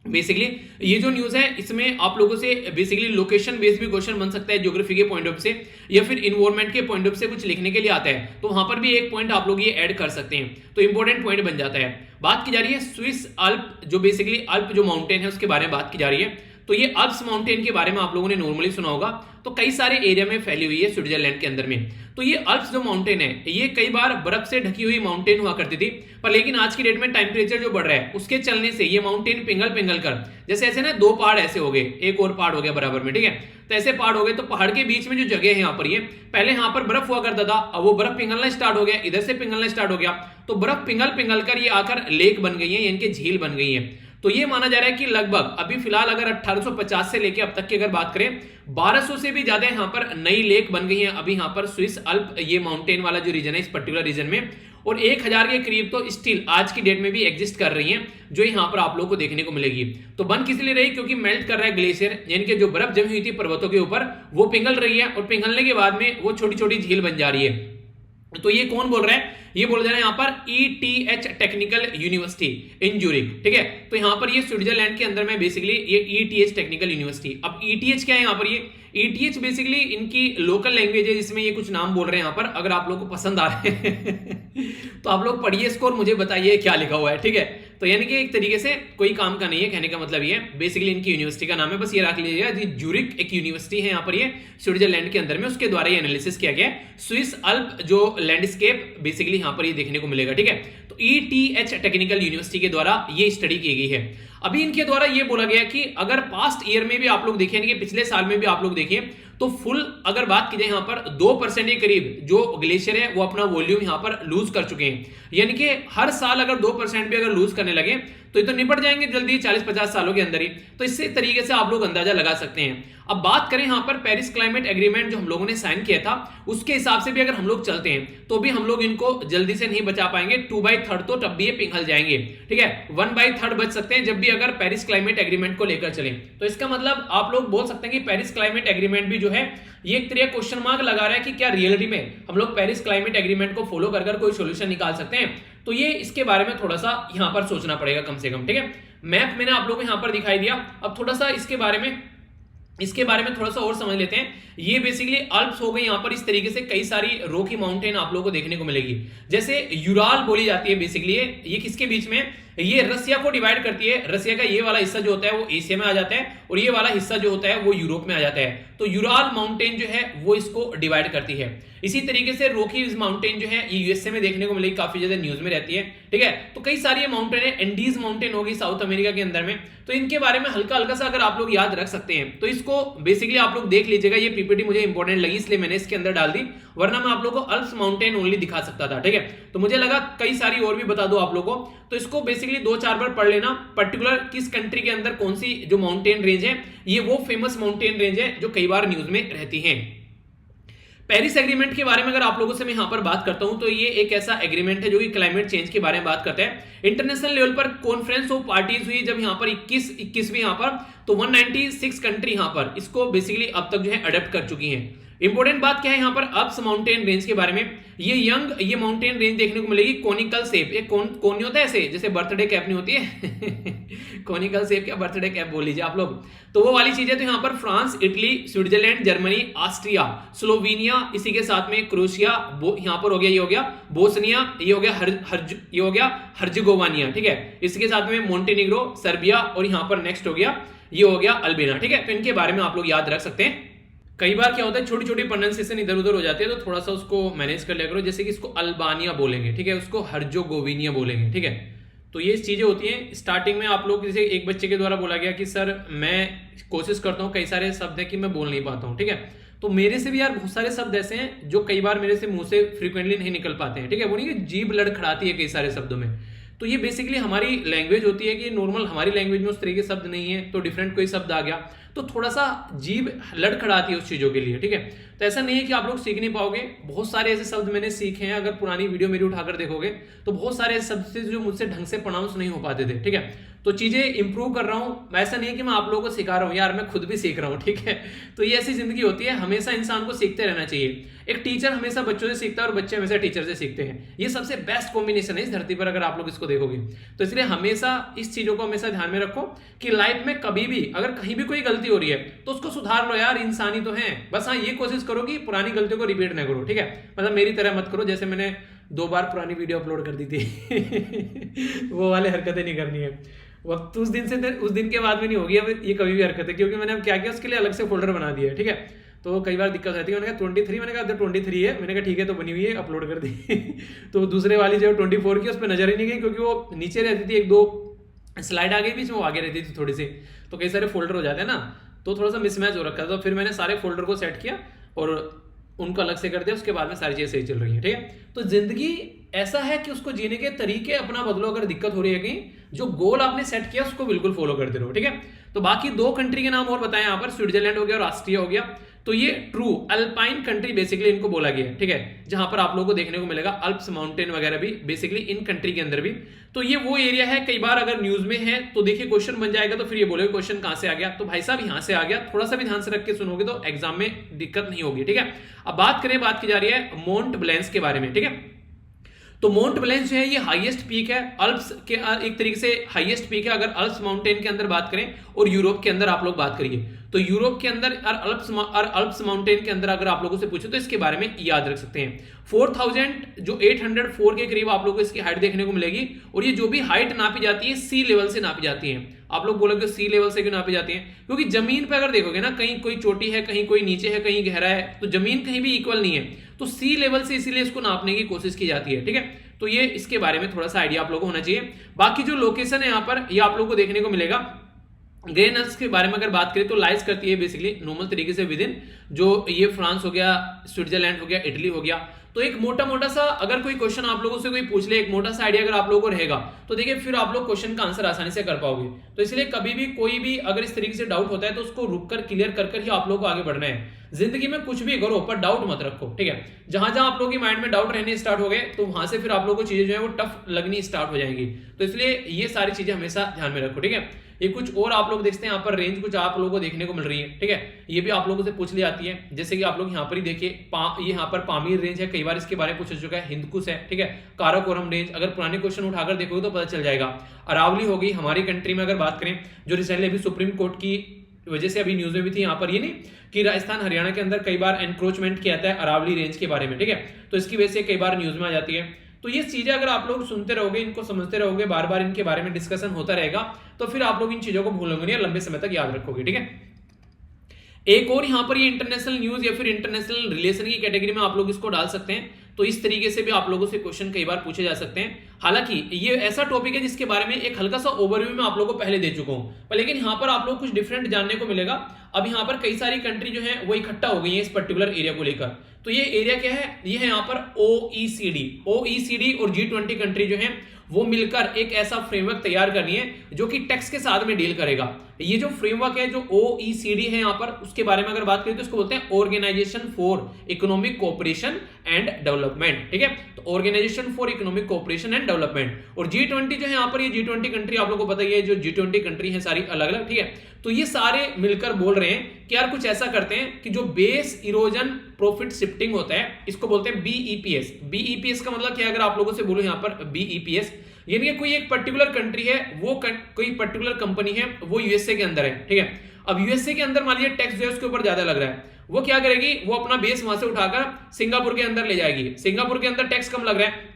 S1: बेसिकली ये जो न्यूज है इसमें आप लोगों से बेसिकली लोकेशन बेस्ड भी क्वेश्चन बन सकता है, ज्योग्राफी के पॉइंट ऑफ से या फिर इन्वायरमेंट के पॉइंट ऑफ से कुछ लिखने के लिए आता है, तो वहां पर भी एक पॉइंट आप लोग ये ऐड कर सकते हैं, तो इंपॉर्टेंट पॉइंट बन जाता है। बात की जा रही है स्विस अल्प, जो बेसिकली अल्प जो माउंटेन है उसके बारे में बात की जा रही है। तो ये अल्प्स माउंटेन के बारे में आप लोगों ने नॉर्मली सुना होगा, तो कई सारे एरिया में फैली हुई है स्विट्जरलैंड के अंदर में। तो ये अल्प्स जो माउंटेन है ये कई बार बर्फ से ढकी हुई माउंटेन हुआ करती थी, पर लेकिन आज की डेट में टेम्परेचर जो बढ़ रहा है उसके चलने से ये माउंटेन पिघल पिघल कर, जैसे ऐसे ना दो पहाड़ ऐसे हो गए, एक और पहाड़ हो गया बराबर में, ठीक है, तो ऐसे पहाड़ हो गए। तो पहाड़ के बीच में जो जगह है यहाँ पर, ये पहले यहाँ पर बर्फ हुआ करता था, अब वो बर्फ पिघलना स्टार्ट हो गया, इधर से पिघलना स्टार्ट हो गया, तो बर्फ पिघल पिघल कर ये आकर लेक बन गई है, यानी कि झील बन गई है। तो ये माना जा रहा है कि लगभग अभी फिलहाल अगर 1850 से लेके अब तक की अगर बात करें 1200 से भी ज्यादा यहाँ पर नई लेक बन गई है अभी यहाँ पर स्विस अल्प ये माउंटेन वाला जो रीजन है इस पर्टिकुलर रीजन में, और 1000 के करीब तो स्टिल आज की डेट में भी एग्जिस्ट कर रही हैं, जो यहाँ पर आप लोगों को देखने को मिलेगी। तो बन किस लिए रही, क्योंकि मेल्ट कर रहा है ग्लेशियर, यानी कि जो बर्फ जमी हुई थी पर्वतों के ऊपर वो पिघल रही है, और पिघलने के बाद में वो छोटी छोटी झील बन जा रही है। तो ये कौन बोल रहा है, ये बोल रहा है यहाँ पर ETH टेक्निकल यूनिवर्सिटी इन ज्यूरिख, ठीक है। तो यहाँ पर ये स्विट्जरलैंड के अंदर में बेसिकली ये ETH टेक्निकल यूनिवर्सिटी। अब ETH क्या है यहाँ पर, ये ETH बेसिकली इनकी लोकल लैंग्वेज है जिसमें ये कुछ नाम बोल रहे हैं यहाँ पर। अगर आप लोगों को पसंद आ रहे हैं तो आप लोग पढ़िए इसको और मुझे बताइए क्या लिखा हुआ है, ठीक है। तो यानी कि एक तरीके से कोई काम का नहीं है, कहने का मतलब ये बेसिकली इनकी यूनिवर्सिटी का नाम है, बस ये रख लीजिएगा। ज्यूरिख एक यूनिवर्सिटी है यहाँ पर ये स्विट्जरलैंड के अंदर में, उसके द्वारा ये एनालिसिस किया गया स्विस अल्प जो लैंडस्केप बेसिकली यहाँ पर ये देखने को मिलेगा, ठीक है। तो ETH टेक्निकल यूनिवर्सिटी के द्वारा ये स्टडी की गई है। अभी इनके द्वारा ये बोला गया कि अगर पास्ट ईयर में भी आप लोग देखिए, यानी कि पिछले साल में भी आप लोग देखिए, तो फुल अगर बात की जाए यहाँ पर 2% के करीब जो ग्लेशियर है वो अपना वॉल्यूम यहाँ पर लूज कर चुके हैं, यानी कि हर साल अगर 2% भी अगर लूज करने लगे तो ये तो निपट जाएंगे जल्दी 40-50 सालों के अंदर ही। तो इसी तरीके से आप लोग अंदाजा लगा सकते हैं। अब बात करें यहाँ पर पेरिस क्लाइमेट एग्रीमेंट जो हम लोगों ने साइन किया था उसके हिसाब से भी अगर हम लोग चलते हैं तो भी हम लोग इनको जल्दी से नहीं बचा पाएंगे, 2/3 तो तब भी ये पिघल जाएंगे, ठीक है। 1/3 बच सकते हैं जब भी अगर पेरिस क्लाइमेट एग्रीमेंट को लेकर चलें। तो इसका मतलब आप लोग बोल सकते हैं कि पेरिस क्लाइमेट एग्रीमेंट भी जो है ये एक तरह क्वेश्चन मार्क लगा रहा है कि क्या रियलिटी में हम लोग पेरिस क्लाइमेट एग्रीमेंट को फॉलो कर कोई सोल्यूशन निकाल सकते हैं। तो ये इसके बारे में थोड़ा सा यहाँ पर सोचना पड़ेगा कम से कम, ठीक है। मैप मैंने आप लोगों को यहाँ पर दिखाई दिया, अब थोड़ा सा इसके बारे में थोड़ा सा और समझ लेते हैं। ये बेसिकली अल्प्स हो गई, यहाँ पर इस तरीके से कई सारी रोकी माउंटेन आप लोगों को देखने को मिलेगी, जैसे यूराल बोली जाती है बेसिकली। ये किसके बीच में, ये रसिया को डिवाइड करती है। रसिया का ये वाला हिस्सा जो होता है वो एशिया में आ जाता है और ये वाला हिस्सा जो होता है वो यूरोप में आ जाता है। तो यूराल माउंटेन जो है वो इसको डिवाइड करती है। इसी तरीके से रोकी माउंटेन जो है ये यूएसए में देखने को मिलेगी, काफी ज्यादा न्यूज में रहती है, ठीक है। तो कई सारी माउंटेन है, एंडीज माउंटेन होगी साउथ अमेरिका के अंदर में। तो इनके बारे में हल्का हल्का सा अगर आप लोग याद रख सकते हैं तो इसको बेसिकली आप लोग देख लीजिएगा। ये पीपीटी मुझे इंपॉर्टेंट लगी इसलिए मैंने इसके अंदर डाल दी, वरना मैं आप लोगों को अल्प्स माउंटेन ओनली दिखा सकता था, ठीक है। तो मुझे लगा कई सारी और भी बता दो आप लोगों को, तो इसको बेसिकली 2-4 बार पढ़ लेना। पर्टिकुलर किस कंट्री के अंदर कौन सी जो माउंटेन रेंज है, ये वो फेमस माउंटेन रेंज है जो कई बार न्यूज में रहती है। पेरिस एग्रीमेंट के बारे में अगर आप लोगों से मैं यहां पर बात करता हूं तो ये एक ऐसा एग्रीमेंट है जो कि क्लाइमेट चेंज के बारे में बात करता है। इंटरनेशनल लेवल पर कॉन्फ्रेंस ऑफ पार्टीज हुई जब यहां पर 21वीं यहां पर, तो 196 कंट्री यहां पर इसको बेसिकली अब तक जो है अडॉप्ट कर चुकी हैं। इंपॉर्टेंट बात क्या है यहां पर अल्प्स माउंटेन रेंज के बारे में, ये माउंटेन रेंज देखने को मिलेगी कोनिकल शेप, एक कोन नहीं होता है ऐसे जैसे बर्थडे कैप नहीं होती है कोनिकल शेप क्या बर्थडे कैप बोल लीजिए आप लोग, तो वो वाली चीज है। तो यहाँ पर France, Italy, Switzerland, Germany, Austria, Slovenia, इसी के साथ में क्रोएशिया, यहाँ पर हो गया, ये हो गया बोस्निया, ये हो गया हर्जगोवानिया, ठीक है। इसके साथ में मोंटेनिग्रो, सर्बिया, और यहाँ पर नेक्स्ट हो गया, ये हो गया अल्बानिया, ठीक है। तो इनके बारे में आप लोग याद रख सकते हैं। कई बार क्या होता है छोटी छोटी प्रोनाउंसिएशन इधर उधर हो जाती है, तो थोड़ा सा उसको मैनेज कर लिया करो। जैसे कि इसको अल्बानिया बोलेंगे, ठीक है, उसको हर्जोगोविनिया बोलेंगे, ठीक है। तो ये चीजें होती हैं। स्टार्टिंग में आप लोग, जैसे एक बच्चे के द्वारा बोला गया कि सर मैं कोशिश करता हूँ, कई सारे शब्द है कि मैं बोल नहीं पाता हूँ, ठीक है। तो मेरे से भी यार बहुत सारे शब्द ऐसे हैं जो कई बार मेरे से मुंह से फ्रीक्वेंटली नहीं निकल पाते हैं, ठीक है। वो नहीं कि जीभ लड़खड़ाती है कई सारे शब्दों में। तो ये बेसिकली हमारी लैंग्वेज होती है कि नॉर्मल हमारी लैंग्वेज में उस तरीके शब्द नहीं है, तो डिफरेंट कोई शब्द आ गया तो थोड़ा सा जीभ लड़खड़ाती है उस चीजों के लिए, ठीक है। तो ऐसा नहीं है कि आप लोग सीख नहीं पाओगे। बहुत सारे ऐसे शब्द मैंने सीखे हैं, अगर पुरानी वीडियो मेरी उठाकर देखोगे तो बहुत सारे ऐसे शब्द थे जो मुझसे ढंग से प्रोनाउंस नहीं हो पाते थे, ठीक है। तो चीजें इंप्रूव कर रहा हूं, ऐसा नहीं है कि मैं आप लोगों को सिखा रहा हूं, यार मैं खुद भी सीख रहा हूं, ठीक है। तो ये ऐसी जिंदगी होती है, हमेशा इंसान को सीखते रहना चाहिए। एक टीचर हमेशा बच्चों से सीखता है और बच्चे हमेशा टीचर से सीखते हैं। ये सबसे बेस्ट कॉम्बिनेशन है इस धरती पर, अगर आप लोग इसको देखोगे तो। इसलिए हमेशा इस चीजों को हमेशा ध्यान में रखो कि लाइफ में कभी भी अगर कहीं भी कोई गलती हो रही है तो उसको सुधार लो यार, इंसानी तो है। बस हाँ ये कोशिश करो कि पुरानी गलतियों को रिपीट ना करो, ठीक है। मतलब मेरी तरह मत करो जैसे मैंने 2 बार पुरानी वीडियो अपलोड कर दी थी वो वाले हरकतें नहीं करनी है। वक्त उस दिन के बाद में नहीं होगी अब ये कभी भी हरकत है, क्योंकि मैंने अब क्या किया उसके लिए अलग से फोल्डर बना दिया है, ठीक है। तो कई बार दिक्कत रहती है। मैंने कहा 23, मैंने कहा 23 है, मैंने कहा ठीक है तो बनी हुई है, अपलोड कर दी तो दूसरे वाली जो 24 की उस पर नजर ही नहीं गई, क्योंकि वो नीचे रहती थी, 1-2 स्लाइड आ गई बीच में, वो आगे रहती थी थोड़ी सी, तो कई सारे फोल्डर हो जाते हैं ना, तो थोड़ा सा मिसमैच हो रखा था। तो फिर मैंने सारे फोल्डर को सेट किया और उनको अलग से कर दिया, उसके बाद में सारी चीजें सही चल रही है, ठीक है। तो जिंदगी ऐसा है कि उसको जीने के तरीके अपना बदलो। अगर दिक्कत हो रही है कहीं, जो गोल आपने सेट किया उसको बिल्कुल फॉलो करते रहो, ठीक है। तो बाकी 2 कंट्री के नाम और बताएं यहाँ पर, स्विट्जरलैंड हो गया और ऑस्ट्रिया हो गया। तो ये ट्रू अल्पाइन कंट्री बेसिकली इनको बोला गया है, ठीक है, जहां पर आप लोगों को देखने को मिलेगा अल्प्स माउंटेन वगैरह भी बेसिकली इन कंट्री के अंदर भी। तो ये वो एरिया है, कई बार अगर न्यूज में है तो देखिए क्वेश्चन बन जाएगा, तो फिर ये बोलोगे क्वेश्चन कहां से आ गया, तो भाई साहब यहां से आ गया। थोड़ा सा भी ध्यान से रख के सुनोगे तो एग्जाम में दिक्कत नहीं होगी, ठीक है। अब बात की जा रही है माउंट ब्लैंस के बारे में, ठीक है। तो माउंट ब्लैंस जो है ये हाईएस्ट पीक है, अल्प्स के एक तरीके से हाईएस्ट पीक है अगर अल्प्स माउंटेन के अंदर बात करें, और यूरोप के अंदर आप लोग बात करिए तो यूरोप के अंदर और अल्प्स माउंटेन के अंदर अगर आप लोगों से पूछे तो इसके बारे में याद रख सकते हैं। 4804 के करीब आप लोगों को इसकी हाइट देखने को मिलेगी, और ये जो भी हाइट नापी जाती है सी लेवल से नापी जाती है। आप लोग बोलोगे सी लेवल से क्यों नापी जाती है, क्योंकि जमीन पे अगर देखोगे ना, कहीं कोई चोटी है, कहीं कोई नीचे है, कहीं गहरा है, तो जमीन कहीं भी इक्वल नहीं है, तो सी लेवल से इसीलिए इसको नापने की कोशिश की जाती है, ठीक है। तो ये इसके बारे में थोड़ा सा आइडिया आप लोगों को होना चाहिए। बाकी जो लोकेशन है यहाँ पर, ये आप लोगों को देखने को मिलेगा। ग्रेन अल्प्स के बारे में अगर बात करें तो लाइज करती है बेसिकली नॉर्मल तरीके से विद इन, जो ये फ्रांस हो गया, स्विट्जरलैंड हो गया, इटली हो गया। तो एक मोटा सा अगर कोई क्वेश्चन आप लोगों से कोई पूछ ले, एक मोटा सा आइडिया अगर आप लोगों को रहेगा तो देखिए फिर आप लोग क्वेश्चन का आंसर आसानी से कर पाओगे। तो इसलिए कभी भी कोई भी अगर इस तरीके से डाउट होता है तो उसको रुक कर क्लियर कर ही आप लोगों को आगे बढ़ना है। जिंदगी में कुछ भी करो पर डाउट मत रखो, ठीक है। जहां जहां आप लोगों की माइंड में डाउट रहने स्टार्ट हो गए तो वहां से फिर आप लोगों को चीजें जो है वो टफ लगनी स्टार्ट हो जाएंगी। तो इसलिए ये सारी चीजें हमेशा ध्यान में रखो, ठीक है। ये कुछ और आप लोग देखते हैं यहाँ पर रेंज कुछ आप लोगों को देखने को मिल रही है, ठीक है। ये भी आप लोगों से पूछ ली जाती है, जैसे कि आप लोग यहाँ पर ही देखिए, ये यहाँ पर पामीर रेंज है, कई बार इसके बारे में पूछा चुका है। हिंदकुश है, ठीक है। काराकोरम रेंज अगर पुराने क्वेश्चन उठाकर देखोगे तो पता चल जाएगा। अरावली होगी हमारी कंट्री में अगर बात करें, जो रिसेंटली अभी सुप्रीम कोर्ट की वजह से अभी न्यूज में भी थी यहाँ पर, ये नहीं कि राजस्थान हरियाणा के अंदर कई बार एनक्रोचमेंट किया जाता है अरावली रेंज के बारे में, ठीक है। तो इसकी वजह से कई बार न्यूज में आ जाती है। तो ये चीजें अगर आप लोग सुनते रहोगे, इनको समझते रहोगे, बार बार इनके बारे में डिस्कशन होता रहेगा, तो फिर आप लोग इन चीजों को भूलोगे नहीं और लंबे समय तक याद रखोगे, ठीक है। एक और यहाँ पर ये इंटरनेशनल न्यूज या फिर इंटरनेशनल रिलेशन की कैटेगरी में आप लोग इसको डाल सकते हैं। तो इस तरीके से भी आप लोगों से क्वेश्चन कई बार पूछे जा सकते हैं। हालांकि ये ऐसा टॉपिक है जिसके बारे में एक हल्का सा ओवरव्यू में आप लोगों को पहले दे चुका हूं, पर लेकिन यहाँ पर आप लोग कुछ डिफरेंट जानने को मिलेगा। अब यहाँ पर कई सारी कंट्री जो है वो इकट्ठा हो गई है इस पर्टिकुलर एरिया को लेकर। तो ये एरिया क्या है, ये है यहाँ पर OECD और G20 कंट्री जो है वो मिलकर एक ऐसा फ्रेमवर्क तैयार करनी है जो कि टैक्स के साथ में डील करेगा। ये जो फ्रेमवर्क है, जो OECD है यहां पर, उसके बारे में अगर बात करें तो इसको बोलते हैं organisation for economic cooperation and development, ठीक है। तो organisation for economic cooperation and development. और G20 जो है यहां पर, ये G20 कंट्री आप लोगों को पता ही है, जो G20 कंट्री है सारी अलग अलग, ठीक है। तो ये सारे मिलकर बोल रहे हैं कि यार कुछ ऐसा करते हैं कि जो बेस इरोजन प्रॉफिट शिफ्टिंग होता है, इसको बोलते हैं BEPS। BEPS का मतलब क्या है, अगर आप लोगों से बोलूं यहां पर BEPS, यानी कि कोई एक पर्टिकुलर कंट्री है, वो कोई पर्टिकुलर कंपनी है, वो यूएसए के अंदर है, ठीक है। अब यूएसए के अंदर मान लीजिए टैक्स जो है उसके ऊपर ज्यादा लग रहा है, वो क्या करेगी, वो अपना बेस वहां से उठाकर सिंगापुर के अंदर ले जाएगी। सिंगापुर के अंदर टैक्स कम लग रहा है,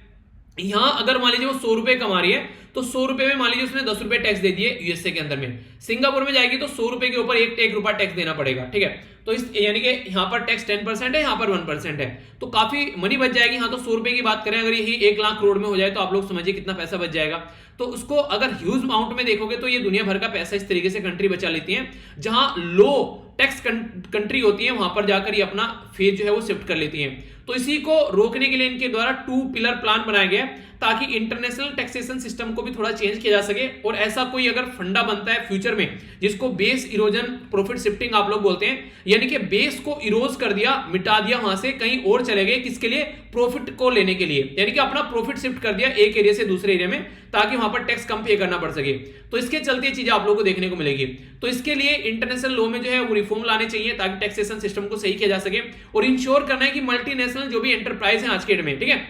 S1: यहां अगर मान लीजिए वो 100 रुपए कमा रही है, तो 100 रुपए में मान लीजिए उसने 10 रुपए टैक्स दे दिए यूएसए के अंदर में। सिंगापुर में जाएगी तो 100 रुपए के ऊपर एक रुपया टैक्स देना पड़ेगा, ठीक है। तो इस यानी कि यहां पर टैक्स 10% है, यहां पर 1% है, तो काफी मनी बच जाएगी। हाँ, तो 100 रुपए की बात करें, अगर यही 1 लाख करोड़ में हो जाए तो आप लोग समझिए कितना पैसा बच जाएगा। तो उसको अगर ह्यूज अमाउंट में देखोगे तो ये दुनिया भर का पैसा इस तरीके से कंट्री बचा लेती है। जहां लो टैक्स कंट्री होती है वहां पर जाकर ये अपना फेज जो है वो शिफ्ट कर लेती है। तो इसी को रोकने के लिए इनके द्वारा 2 पिलर प्लान बनाया गया है, ताकि इंटरनेशनल टैक्सेशन सिस्टम को भी थोड़ा चेंज किया जा सके। और ऐसा कोई अगर फंडा बनता है फ्यूचर में, जिसको बेस इरोजन प्रॉफिट शिफ्टिंग आप लोग बोलते हैं, यानी कि बेस को इरोज कर दिया, मिटा दिया, वहां से कहीं और चले गए, किसके लिए, प्रॉफिट को लेने के लिए, यानी कि अपना प्रॉफिट शिफ्ट कर दिया एक एरिया से दूसरे एरिया में, ताकि वहां पर टैक्स कम पे करना पड़ सके। तो इसके चलते चीजें आप लोगों को देखने को मिलेगी। तो इसके लिए इंटरनेशनल लॉ में जो है वो रिफॉर्म लाने चाहिए, ताकि टैक्सेशन सिस्टम को सही किया जा सके। और इंश्योर करना है कि मल्टीनेशनल जो भी एंटरप्राइज है आज के डेट में, ठीक है,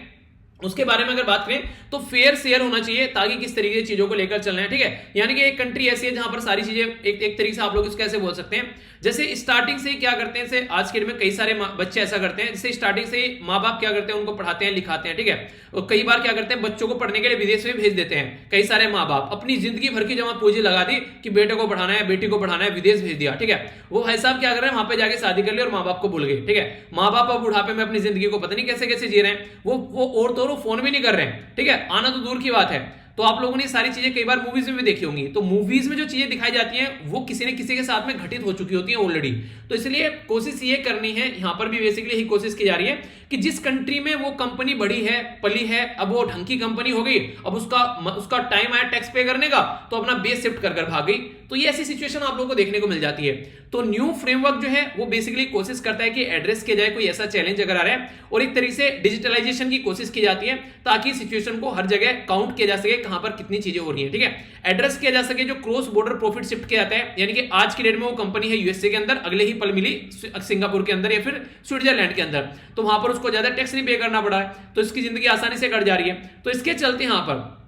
S1: उसके बारे में अगर बात करें तो फेयर शेयर होना चाहिए, ताकि किस तरीके की चीजों को लेकर चलना है, ठीक है। यानी कि एक कंट्री ऐसी है जहां पर सारी चीजें एक तरीके से आप लोग इसको कैसे बोल सकते हैं, जैसे स्टार्टिंग से ही क्या करते हैं, जैसे आज के डेट में कई सारे बच्चे ऐसा करते हैं, जैसे स्टार्टिंग से ही माँ बाप क्या करते हैं, उनको पढ़ाते हैं लिखाते हैं, ठीक है। और कई बार क्या करते हैं, बच्चों को पढ़ने के लिए विदेश में भेज देते हैं। कई सारे माँ बाप अपनी जिंदगी भर की जमा पूंजी लगा दी कि बेटे को पढ़ाना है, बेटी को पढ़ाना है, विदेश भेज दिया, ठीक है। वो भाई साहब क्या कर रहे हैं, वहां पे जाके शादी कर ली और माँ बाप को भूल गए, ठीक है। माँ बाप अब बुढ़ापे में अपनी जिंदगी को पता नहीं कैसे कैसे जी रहे हैं, वो और तो फोन भी नहीं कर रहे हैं, ठीक है, आना तो दूर की बात है। तो आप लोगों ने सारी चीजें कई बार मूवीज में भी देखी होंगी। तो मूवीज में जो चीजें दिखाई जाती हैं वो किसी न किसी के साथ में घटित हो चुकी होती हैं ऑलरेडी। तो इसलिए कोशिश ये करनी है, यहां पर भी बेसिकली यही कोशिश की जा रही है कि जिस कंट्री में वो कंपनी बड़ी है, पली है, अब वो ढंग की कंपनी हो गई, अब उसका टाइम आया टैक्स पे करने का, तो अपना बेस शिफ्ट कर भाग गई। तो ये ऐसी सिचुएशन आप लोगों को देखने को मिल जाती है। तो न्यू फ्रेमवर्क जो है वो बेसिकली कोशिश करता है कि एड्रेस किया जाए कोई ऐसा चैलेंज अगर आ रहा है, और एक तरीके से डिजिटलाइजेशन की कोशिश की जाती है, ताकि सिचुएशन को हर जगह काउंट किया जा सके, कहां पर कितनी चीजें हो रही है, ठीक है। एड्रेस किया जा सके जो क्रॉस बॉर्डर प्रॉफिट शिफ्ट किया जाता है, यानी कि आज की डेट में वो कंपनी है यूएसए के अंदर, अगले ही पल मिली सिंगापुर के अंदर या फिर स्विट्जरलैंड के अंदर, तो वहां पर उसको ज्यादा टैक्स नहीं पे करना पड़ा है, तो इसकी जिंदगी आसानी से कट जा रही है। तो इसके चलते यहां पर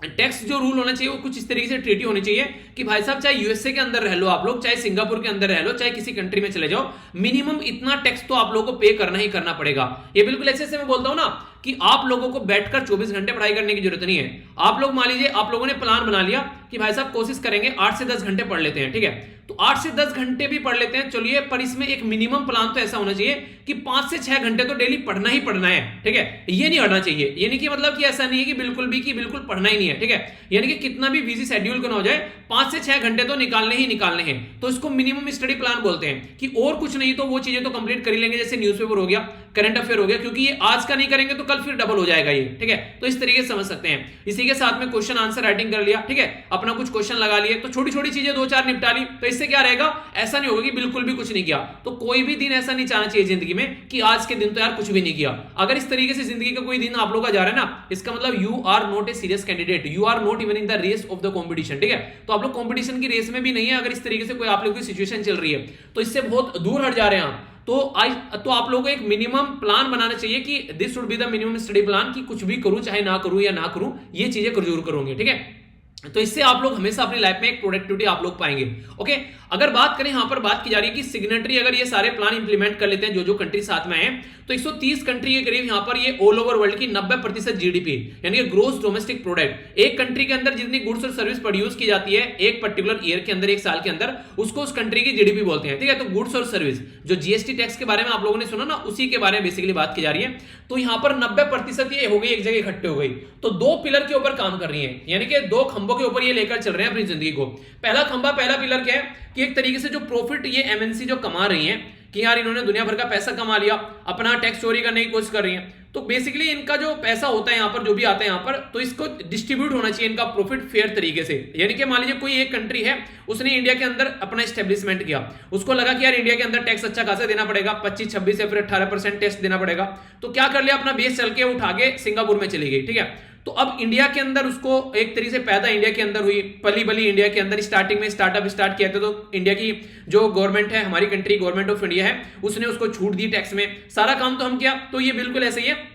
S1: टैक्स जो रूल होना चाहिए वो कुछ इस तरीके से ट्रीटी होनी चाहिए कि भाई साहब चाहे यूएसए के अंदर रह लो आप लोग, चाहे सिंगापुर के अंदर रह लो, चाहे किसी कंट्री में चले जाओ, मिनिमम इतना टैक्स तो आप लोगों को पे करना ही करना पड़ेगा। ये बिल्कुल ऐसे से मैं बोलता हूं ना कि आप लोगों को बैठकर 24 घंटे पढ़ाई करने की जरूरत नहीं है। आप लोग मान लीजिए आप लोगों ने प्लान बना लिया कि भाई साहब कोशिश करेंगे 8 से 10 घंटे पढ़ लेते हैं, ठीक है। तो 8 से 10 घंटे भी पढ़ लेते हैं, चलिए, पर इसमें एक मिनिमम प्लान तो ऐसा होना चाहिए कि 5 से 6 घंटे तो डेली पढ़ना ही पढ़ना है, ठीक है। ये नहीं हटना चाहिए, यानी कि मतलब कि ऐसा नहीं है कि बिल्कुल पढ़ना ही नहीं है, ठीक है। यानी कि कितना भी बिजी शेड्यूल क्यों ना हो जाए, 5 से 6 घंटे तो निकालने ही निकालने हैं। तो इसको मिनिमम स्टडी प्लान बोलते हैं कि और कुछ नहीं तो वो चीजें तो कंप्लीट कर ही लेंगे, जैसे न्यूज़पेपर हो गया, करंट अफेयर हो गया, क्योंकि ये आज का नहीं करेंगे तो कल फिर डबल हो जाएगा ये, ठीक है। तो इस तरीके से समझ सकते हैं। इसी के साथ में क्वेश्चन आंसर राइटिंग कर लिया, ठीक है, अपना कुछ क्वेश्चन लगा लिए, तो छोटी छोटी चीजें 2-4 निपटा ली, तो इससे क्या रहेगा, ऐसा नहीं होगा कि बिल्कुल भी कुछ नहीं किया। तो कोई भी दिन ऐसा नहीं चाहना चाहिए जिंदगी में कि आज के दिन तो यार कुछ भी नहीं किया। अगर इस तरीके से जिंदगी का कोई दिन आप लोग का जा रहा है ना, इसका मतलब you are not a serious candidate, you are not even in the race of the competition, ठीक है। तो आप लोग कॉम्पिटिशन की रेस में भी नहीं है। अगर इस तरीके से कोई आप लोग की सिचुएशन चल रही है तो इससे बहुत दूर हट जा रहे हैं आप। तो आप लोगों को एक मिनिमम प्लान बनाना चाहिए कि this should be the minimum study plan, कि कुछ भी करूं चाहे ना करूं या ना करूं, ये चीजें जरूर करूंगे, ठीक है। तो इससे आप लोग हमेशा अपनी लाइफ में एक प्रोडक्टिविटी आप लोग पाएंगे। ओके, अगर बात करें, यहां पर बात की जा रही है कि सिग्नेटरी अगर ये सारे प्लान इंप्लीमेंट कर लेते हैं जो कंट्री साथ में है, तो 130 कंट्री के करीब यहां पर ये ऑल ओवर वर्ल्ड की 90% जीडीपी यानी कि ग्रोस डोमेस्टिक प्रोडक्ट, एक कंट्री के अंदर जितनी गुड्स और सर्विस प्रोड्यूस की जाती है एक पर्टिकुलर ईयर के अंदर, एक साल के अंदर, उसको उस कंट्री की जीडीपी बोलते हैं, ठीक है। तो गुड्स और सर्विस जो जीएसटी टैक्स के बारे में आप लोगों ने सुना ना, उसी के बारे में बेसिकली बात की जा रही है। तो यहां पर 90% ये हो गई, एक जगह इकट्ठे हो गई, तो 2 पिलर के ऊपर काम कर रही है, यानी कि 2 खंभों के ऊपर ये लेकर चल रहे हैं अपनी जिंदगी को। पहला खंभा, पहला पिलर क्या है कि एक तरीके से जो प्रॉफिट ये एमएनसी जो कमा रही है, कि यार इन्होंने दुनिया भर का पैसा कमा लिया, अपना टैक्स चोरी करने की कोशिश कर रही है। तो बेसिकली इनका जो पैसा होता है यहाँ पर, जो भी आता है यहाँ पर, तो इसको डिस्ट्रीब्यूट होना चाहिए इनका प्रॉफिट फेयर तरीके से। यानी कि मान लीजिए कोई एक कंट्री है, उसने इंडिया के अंदर अपना एस्टेब्लिशमेंट किया, उसको लगा कि यार इंडिया के अंदर टैक्स अच्छा खासा देना पड़ेगा, 25, 26 या फिर 18% टैक्स देना पड़ेगा, तो क्या कर लिया, अपना बेस चल के उठा के सिंगापुर में चली गई, ठीक है। तो अब इंडिया के अंदर उसको एक तरीके से पैदा इंडिया के अंदर हुई, पली बली इंडिया के अंदर, स्टार्टिंग में स्टार्टअप स्टार्ट किया था, तो इंडिया की जो गवर्नमेंट है, हमारी कंट्री गवर्नमेंट ऑफ इंडिया है, उसने उसको छूट दी टैक्स में, सारा काम तो हम किया। तो ये बिल्कुल ऐसे ही है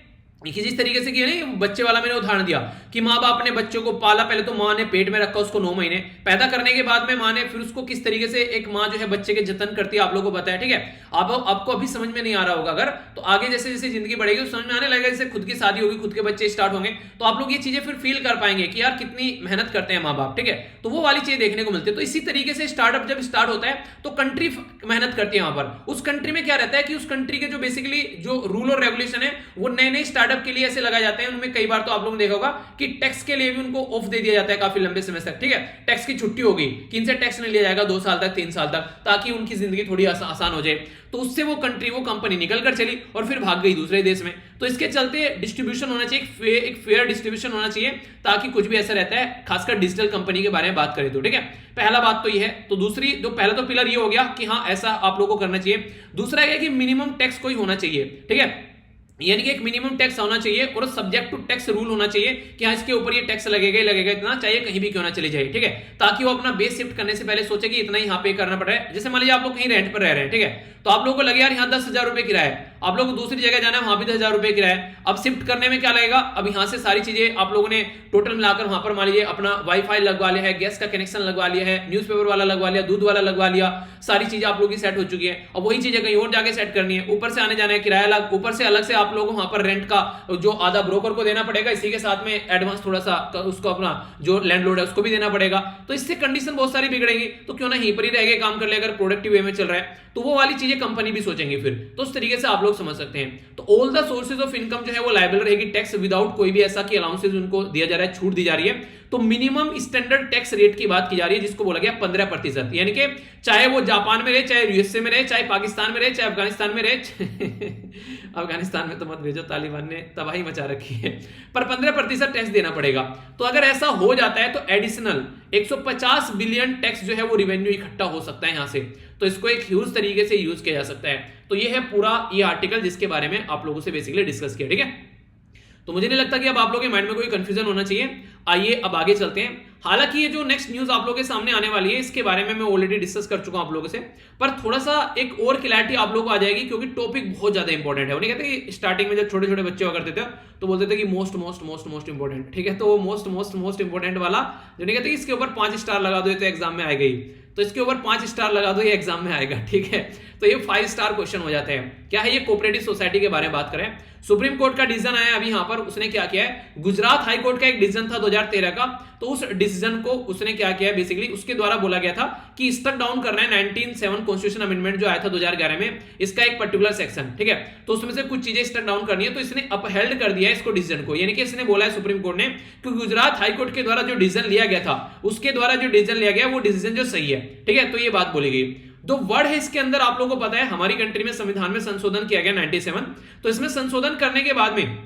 S1: जिस तरीके से किया नहीं, बच्चे वाला मैंने उदाहरण दिया कि माँ बाप ने बच्चों को पाला, पहले तो माँ ने पेट में रखा उसको 9 महीने, पैदा करने के बाद में माँ ने फिर उसको किस तरीके से एक माँ जो है बच्चे के जतन करती है, आप लोगों को पता है, ठीक है। आपको अभी समझ में नहीं आ रहा होगा अगर, तो आगे जैसे जैसे जिंदगी बढ़ेगी तो समझ में आने लगेगा, जैसे खुद की शादी होगी, खुद के बच्चे स्टार्ट होंगे, तो आप लोग ये चीजें फिर फील कर पाएंगे कि यार कितनी मेहनत करते हैं माँ बाप, ठीक है। तो वो वाली चीज देखने को मिलती है। तो इसी तरीके से स्टार्टअप जब स्टार्ट होता है तो कंट्री मेहनत करती है वहां पर। उस कंट्री में क्या रहता है कि उस कंट्री के जो बेसिकली जो रूल और रेगुलेशन है वो नए नए स्टार्टअप के लिए ऐसे लगाए जाते हैं। उनमें कई बार तो आप लोगों ने देखा होगा कि टैक्स के लिए भी उनको ऑफ दे दिया जाता है काफी लंबे समय तक, ठीक है। टैक्स की छुट्टी होगी कि इनसे टैक्स नहीं लिया जाएगा 2 साल तक, 3 साल तक, ताकि उनकी जिंदगी थोड़ी आसान हो जाए। तो उससे वो कंट्री, वो कंपनी निकल कर चली और फिर भाग गई दूसरे देश में। तो इसके चलते डिस्ट्रीब्यूशन होना चाहिए, एक फेयर डिस्ट्रीब्यूशन होना चाहिए, ताकि कुछ भी ऐसा रहता है, खासकर डिजिटल कंपनी के बारे में बात करें तो, ठीक है। पहला बात तो ये है। तो दूसरी, जो पहला तो पिलर ये हो गया कि हाँ ऐसा आप लोगों को करना चाहिए। दूसरा है कि मिनिमम टैक्स कोई होना चाहिए, ठीक है, यानी कि एक मिनिमम टैक्स होना चाहिए और सब्जेक्ट टू टैक्स रूल होना चाहिए कि हाँ इसके ऊपर ये टैक्स लगेगा ही लगेगा, इतना चाहिए कहीं भी क्यों ना चली जाए, ठीक है। ताकि वो अपना बेस शिफ्ट करने से पहले सोचे कि इतना ही यहाँ पे करना पड़ रहा है। जैसे मान लीजिए आप लोग कहीं रेंट पर रह रहे हैं, ठीक है, तो आप लोगों को लगे यार यहाँ 10,000 रुपए किराया है, आप लोग को दूसरी जगह जाना है, वहां भी 10,000 रुपए किराया है। अब शिफ्ट करने में क्या लगेगा, अब यहाँ से सारी चीजें आप लोगों ने टोटल मिलाकर वहां पर मान लीजिए अपना वाईफाई लगवा लिया है, गैस का कनेक्शन लगवा लिया है, न्यूज़पेपर वाला लगवा लिया, दूध वाला लगवा लिया, सारी चीजें आप लोगों की सेट हो चुकी है। अब वही चीजें कहीं और जाके सेट करनी है, ऊपर से आने जाने का किराया अलग, ऊपर से अलग से आप लोगों को वहां पर रेंट का जो आधा ब्रोकर को देना पड़ेगा, इसी के साथ में एडवांस थोड़ा सा उसको अपना जो लैंडलॉर्ड है उसको भी देना पड़ेगा। तो इससे कंडीशन बहुत सारी बिगड़ेगी। तो क्यों ना यहीं पर ही रह के काम कर ले, अगर प्रोडक्टिव वे में चल रहा है तो वो वाली चीजें कंपनी भी सोचेंगे फिर। तो उस तरीके से आप लोग समझ सकते हैं। तो all the sources of income जो है वो लायबल रहेगी टैक्स विदाउट कोई भी ऐसा कि अलाउंसेज उनको दिया जा रहा है, छूट दी जा रही है। तो मिनिमम स्टैंडर्ड टैक्स रेट की बात की जा रही है, जिसको बोला गया 15%। यानी कि चाहे वो जापान में रहे, चाहे यूएसए में रहे, चाहे पाकिस्तान में रहे, चाहे अफगानिस्तान में रहे अफगानिस्तान में तो मत भेजो, तालिबान ने तबाही मचा रखी है, पर 15% टैक्स देना पड़ेगा। तो अगर ऐसा हो जाता है तो एडिशनल 150 बिलियन टैक्स जो है वो रिवेन्यू इकट्ठा हो सकता है यहाँ से। तो इसको एक ह्यूज तरीके से यूज किया जा सकता है। तो ये है पूरा ये आर्टिकल जिसके बारे में आप लोगों से बेसिकली डिस्कस किया, ठीक है। तो मुझे नहीं लगता कि अब आप लोगों के माइंड में कोई कंफ्यूजन होना चाहिए। आइए अब आगे चलते हैं। हालांकि ये जो नेक्स्ट न्यूज आप लोगों के सामने आने वाली है, इसके बारे में मैं ऑलरेडी डिस्कस कर चुका हूं आप लोगों से, पर थोड़ा सा एक और क्लैरिटी आप लोगों को आ जाएगी, क्योंकि टॉपिक बहुत ज्यादा इंपॉर्टेंट है। वो नहीं कहते कि स्टार्टिंग में जब छोटे छोटे बच्चे हुआ करते थे तो बोलते थे कि most most most most important, ठीक है। तो वो मोस्ट मोस्ट मोस्ट इंपॉर्टेंट वाला जो नहीं कहते इसके ऊपर 5 स्टार लगा दो तो एग्जाम में आएगा ही, तो इसके ऊपर 5 स्टार लगा दो ये एग्जाम में आएगा, ठीक है। तो ये 5 स्टार क्वेश्चन हो जाते हैं। क्या है ये, कोऑपरेटिव सोसाइटी के बारे में बात करें। सुप्रीम कोर्ट का डिसीजन आया अभी यहाँ पर, उसने क्या किया है, गुजरात हाई कोर्ट का एक डिसीजन था 2013 का, तो उस डिसीजन को उसने क्या किया है, बेसिकली उसके द्वारा बोला गया था कि स्टक डाउन करना है 1907 कॉन्स्टिट्यूशन अमेंडमेंट जो आया था 2011 में, इसका एक पर्टिकुलर सेक्शन, ठीक है। तो उसमें से कुछ चीजें स्टक डाउन करनी है, तो इसने अपहेल्ड कर दिया है इसको डिसीजन को। यानी कि इसने बोला है सुप्रीम कोर्ट ने कि गुजरात हाई कोर्ट के द्वारा जो डिसीजन लिया गया था, उसके द्वारा जो डिसीजन लिया गया वो डिसीजन जो सही है, ठीक है। तो ये बात बोली गई। दो वर्ड है इसके अंदर, आप लोगों को पता है हमारी कंट्री में संविधान में संशोधन किया गया 97, तो इसमें संशोधन करने के बाद में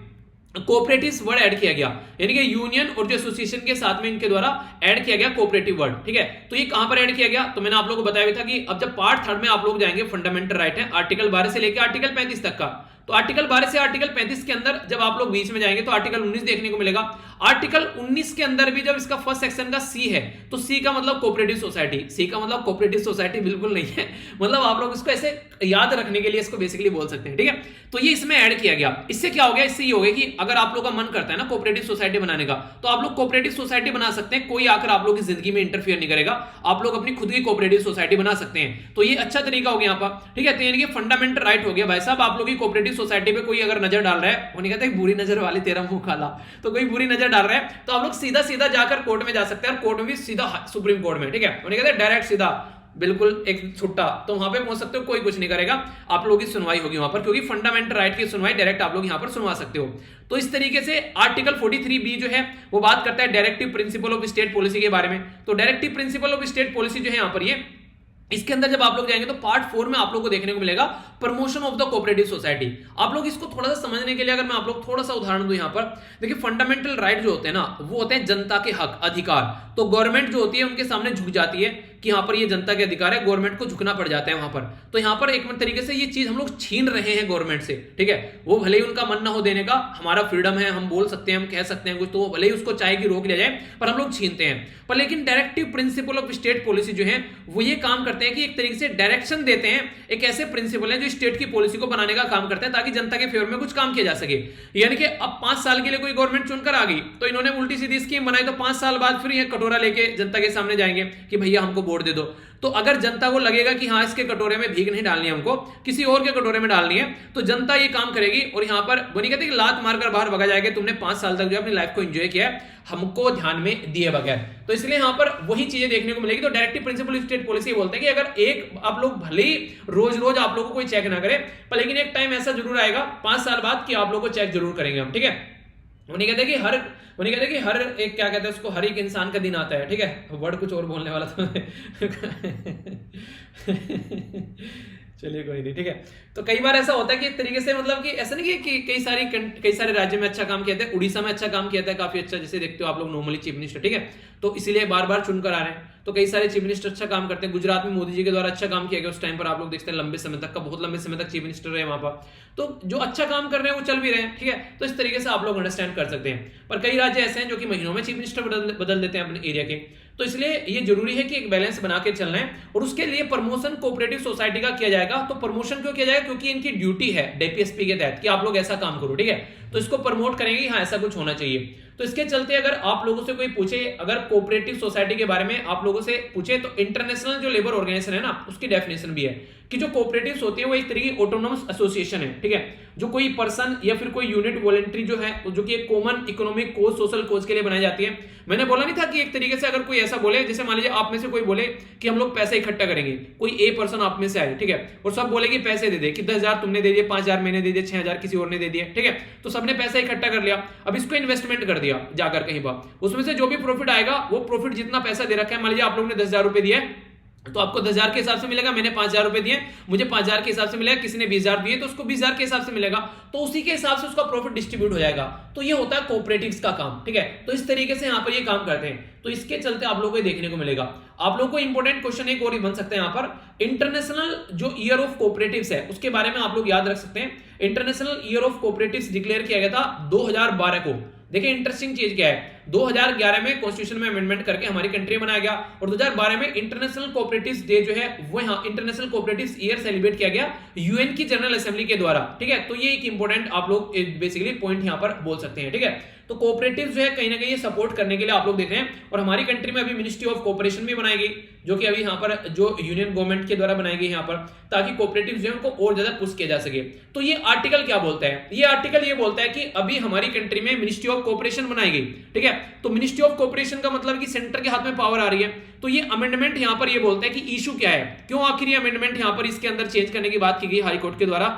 S1: कोऑपरेटिव वर्ड ऐड किया गया, यानी कि यूनियन और जो एसोसिएशन के साथ में इनके द्वारा ऐड किया गया कोऑपरेटिव वर्ड, ठीक है। तो ये कहां पर ऐड किया गया, तो मैंने आप लोगों को बताया भी था कि अब जब पार्ट 3 में आप लोग जाएंगे, फंडामेंटल राइट है, आर्टिकल 12 से लेकर आर्टिकल 35 तक का, तो आर्टिकल 12 से आर्टिकल 35 के अंदर जब आप लोग बीच में जाएंगे तो आर्टिकल 19 देखने को मिलेगा। आर्टिकल 19 के अंदर भी जब इसका फर्स्ट सेक्शन का सी है, तो सी का मतलब कोऑपरेटिव सोसाइटी, सी का मतलब कोऑपरेटिव सोसाइटी बिल्कुल नहीं है, मतलब आप लोग इसको ऐसे याद रखने के लिए इसको बेसिकली बोल सकते हैं, ठीक है। तो ये इसमें ऐड किया गया। इससे क्या हो गया, इससे ये हो गया कि अगर आप लोग का मन करता है ना कोऑपरेटिव सोसाइटी बनाने का, तो आप लोग कोऑपरेटिव सोसाइटी बना सकते हैं, कोई आकर आप लोग की जिंदगी में इंटरफियर नहीं करेगा, आप लोग अपनी खुद की कोऑपरेटिव सोसाइटी बना सकते हैं। तो ये अच्छा तरीका हो गया यहाँ पर, ठीक है। तो यानी कि फंडामेंटल राइट हो गया भाई साहब, आप लोग की कोऑपरेटिव सोसाइटी पे कोई अगर नजर डाल रहा है, वो नहीं कहते बुरी नजर वाले तेरा मुंह काला, तो कोई बुरी नजर डाल रहा है तो आप लोग सीधा सीधा जाकर कोर्ट में जा सकते हैं, और कोर्ट में भी सीधा सुप्रीम कोर्ट में, ठीक है। वो नहीं कहते डायरेक्ट सीधा बिल्कुल एक छुट्टा, तो वहां पे पहुंच सकते हो, कोई कुछ नहीं करेगा, आप लोगों की सुनवाई होगी वहां पर, क्योंकि फंडामेंटल राइट की सुनवाई डायरेक्ट आप लोग यहां पर सुनवा सकते हो। तो इस तरीके से आर्टिकल 43B जो है वो बात करता है directive principle of state policy के बारे में। तो directive principle of state policy जो है यहां पर ये इसके अंदर जब आप लोग जाएंगे तो पार्ट 4 में आप लोग को देखने को मिलेगा promotion of the cooperative society. आप लोग इसको थोड़ा सा समझने के लिए अगर मैं आप लोग थोड़ा सा उदाहरण दूं यहां पर, देखिए फंडामेंटल राइट जो होते हैं ना वो होते हैं जनता के हक अधिकार। तो गवर्नमेंट जो होती है उनके सामने झुक जाती है कि यहां पर ये जनता के अधिकार है, गवर्नमेंट को झुकना पड़ जाता है वहां पर। तो यहां पर एक तरीके से ये चीज हम लोग छीन रहे हैं गवर्नमेंट से, ठीक है। वो भले ही उनका मन ना हो देने का, हमारा फ्रीडम है, हम बोल सकते हैं, हम कह सकते हैं कुछ, तो भले ही उसको चाहे कि रोक लिया जाए, पर हम लोग छीनते हैं। पर लेकिन directive principle of state policy जो है वो ये काम करते हैं कि एक तरीके से डायरेक्शन देते हैं, एक ऐसे प्रिंसिपल है जो स्टेट की पॉलिसी को बनाने का काम करते हैं ताकि जनता के फेवर में कुछ काम किया जा सके। यानी कि अब 5 साल के लिए कोई गवर्नमेंट चुनकर आ गई तो इन्होंने उल्टी सीधी स्कीम बनाई, तो 5 साल बाद फिर ये कटोरा लेके जनता के सामने जाएंगे कि भैया हमको वोट दे दो। तो अगर जनता को लगेगा कि हाँ इसके कटोरे में भीख नहीं डालनी है, हमको किसी और के कटोरे में डालनी है, तो जनता ये काम करेगी और यहां पर वो नहीं कहते कि लात मारकर बाहर भगा जाएगा, तुमने 5 साल तक जो अपनी लाइफ को एंजॉय किया है हमको ध्यान में दिए बगैर। तो इसलिए यहां पर वही चीजें देखने को मिलेगी। तो डायरेक्टिव प्रिंसिपल स्टेट पॉलिसी बोलते हैं कि अगर एक आप लोग भले ही रोज रोज आप लोगों को कोई चेक ना करे, पर लेकिन एक टाइम ऐसा जरूर आएगा 5 साल बाद कि आप लोगों को चेक जरूर करेंगे हम, ठीक है। वो नहीं कहते कि हर एक क्या कहते हैं उसको, हर एक इंसान का दिन आता है, ठीक है। वर्ड कुछ और बोलने वाला था चलिए कोई नहीं, ठीक है। तो कई बार ऐसा होता है कि एक तरीके से मतलब कि ऐसा नहीं कि कई सारे राज्य में अच्छा काम किया था, उड़ीसा में अच्छा काम किया था काफी अच्छा, जैसे देखते हो आप लोग नॉर्मली चीफ मिनिस्टर, ठीक है। तो इसीलिए बार बार चुनकर आ रहे हैं। तो कई सारे चीफ मिनिस्टर अच्छा काम करते हैं। गुजरात में मोदी जी के द्वारा अच्छा काम किया गया उस टाइम पर, आप लोग देखते हैं लंबे समय तक का, बहुत लंबे समय तक चीफ मिनिस्टर रहे वहां पर। तो जो अच्छा काम कर रहे हैं वो चल भी रहे हैं, ठीक है। तो इस तरीके से आप लोग अंडरस्टैंड कर सकते हैं। पर कई राज्य ऐसे हैं जो कि महीनों में चीफ मिनिस्टर बदल देते हैं अपने एरिया के। तो इसलिए ये जरूरी है कि एक बैलेंस बना के चलना है, और उसके लिए प्रमोशन कोऑपरेटिव सोसाइटी का किया जाएगा। तो प्रमोशन क्यों किया जाएगा? क्योंकि इनकी ड्यूटी है डीपीएसपी के तहत कि आप लोग ऐसा काम करो, ठीक है। तो इसको प्रमोट करेंगे, हाँ ऐसा कुछ होना चाहिए। तो इसके चलते अगर आप लोगों से कोई पूछे, अगर कोऑपरेटिव सोसाइटी के बारे में आप लोगों से पूछे, तो इंटरनेशनल जो लेबर ऑर्गेनाइजेशन है ना, उसकी डेफिनेशन भी है कि जो कोऑपरेटिव्स होती है वो एक तरीके की ऑटोनोमस एसोसिएशन है, ठीक है। जो कोई पर्सन या फिर कोई यूनिट वॉलंटरी जो है, जो कि एक कॉमन इकोनॉमिक कोज, सोशल कोज के लिए बनाई जाती है। मैंने बोला नहीं था कि एक तरीके से अगर कोई ऐसा बोले, जैसे मान लीजिए आप में से कोई बोले कि हम लोग पैसे इकट्ठा करेंगे, कोई ए पर्सन आप में से आए, ठीक है, और सब बोले कि पैसे दे दे, कि 10,000 तुमने दे दिए, 5,000 मैंने दे दिए, 6,000 किसी और ने दे दिए, ठीक है। तो सबने पैसा इकट्ठा कर लिया, अब इसको इन्वेस्टमेंट कर दिया जाकर कहीं पर, उसमें से जो भी प्रॉफिट आएगा वो प्रॉफिट जितना पैसा दे रखा है, मान लीजिए आप लोगों ने 10,000 रुपए दिए, तो आपको 10,000 के हिसाब से मिलेगा, मैंने 5,000 रुपए दिए, मुझे 5,000 के हिसाब से मिलेगा, किसी ने 20,000 दिए तो उसको 20,000 के हिसाब से मिलेगा, तो उसी के हिसाब से उसका प्रॉफिट डिस्ट्रीब्यूट हो जाएगा। तो ये होता है कोऑपरेटिव्स का काम, ठीक है। तो इस तरीके से यहाँ पर ये काम करते हैं। तो इसके चलते आप लोगों को देखने को मिलेगा। आप लोगों को इंपॉर्टेंट क्वेश्चन एक और ही बन सकते हैं यहाँ पर, इंटरनेशनल जो ईयर ऑफ कोऑपरेटिव्स है उसके बारे में आप लोग याद रख सकते हैं। International year of cooperatives declare किया गया था 2012 को। देखिए इंटरेस्टिंग चीज क्या है, 2011 में कॉन्स्टिट्यूशन में अमेंडमेंट करके हमारी कंट्री बनाया गया, और 2012 में इंटरनेशनल कोऑपरेटिव्स डे जो है वो यहाँ इंटरनेशनल कोऑपरेटिव्स ईयर सेलिब्रेट किया गया यूएन की जनरल असेंबली के द्वारा, ठीक है। तो ये एक इंपॉर्टेंट आप लोग बेसिकली पॉइंट यहाँ पर बोल सकते हैं, ठीक है। तो कोऑपरेटिव जो है कहीं ना कहीं ये सपोर्ट करने के लिए आप लोग देख रहे हैं, और हमारी कंट्री में अभी मिनिस्ट्री ऑफ कोऑपरेशन भी बनाई गई, जो कि अभी यहाँ पर जो यूनियन गवर्नमेंट के द्वारा बनाई गई यहाँ पर, ताकि कोऑपरेटिव जो है उनको और ज्यादा पुश किया जा सके। तो ये आर्टिकल क्या बोलता है? ये आर्टिकल ये बोलता है कि अभी हमारी कंट्री में मिनिस्ट्री ऑफ कोऑपरेशन बनाई गई, ठीक है। तो मिनिस्ट्री ऑफ कोऑपरेशन का मतलब कि सेंटर के हाथ में पावर आ रही है। तो ये अमेंडमेंट यहाँ पर ये बोलता है कि इशू क्या है, क्यों आखिर ये अमेंडमेंट यहाँ पर इसके अंदर चेंज करने की बात की गई हाई कोर्ट के द्वारा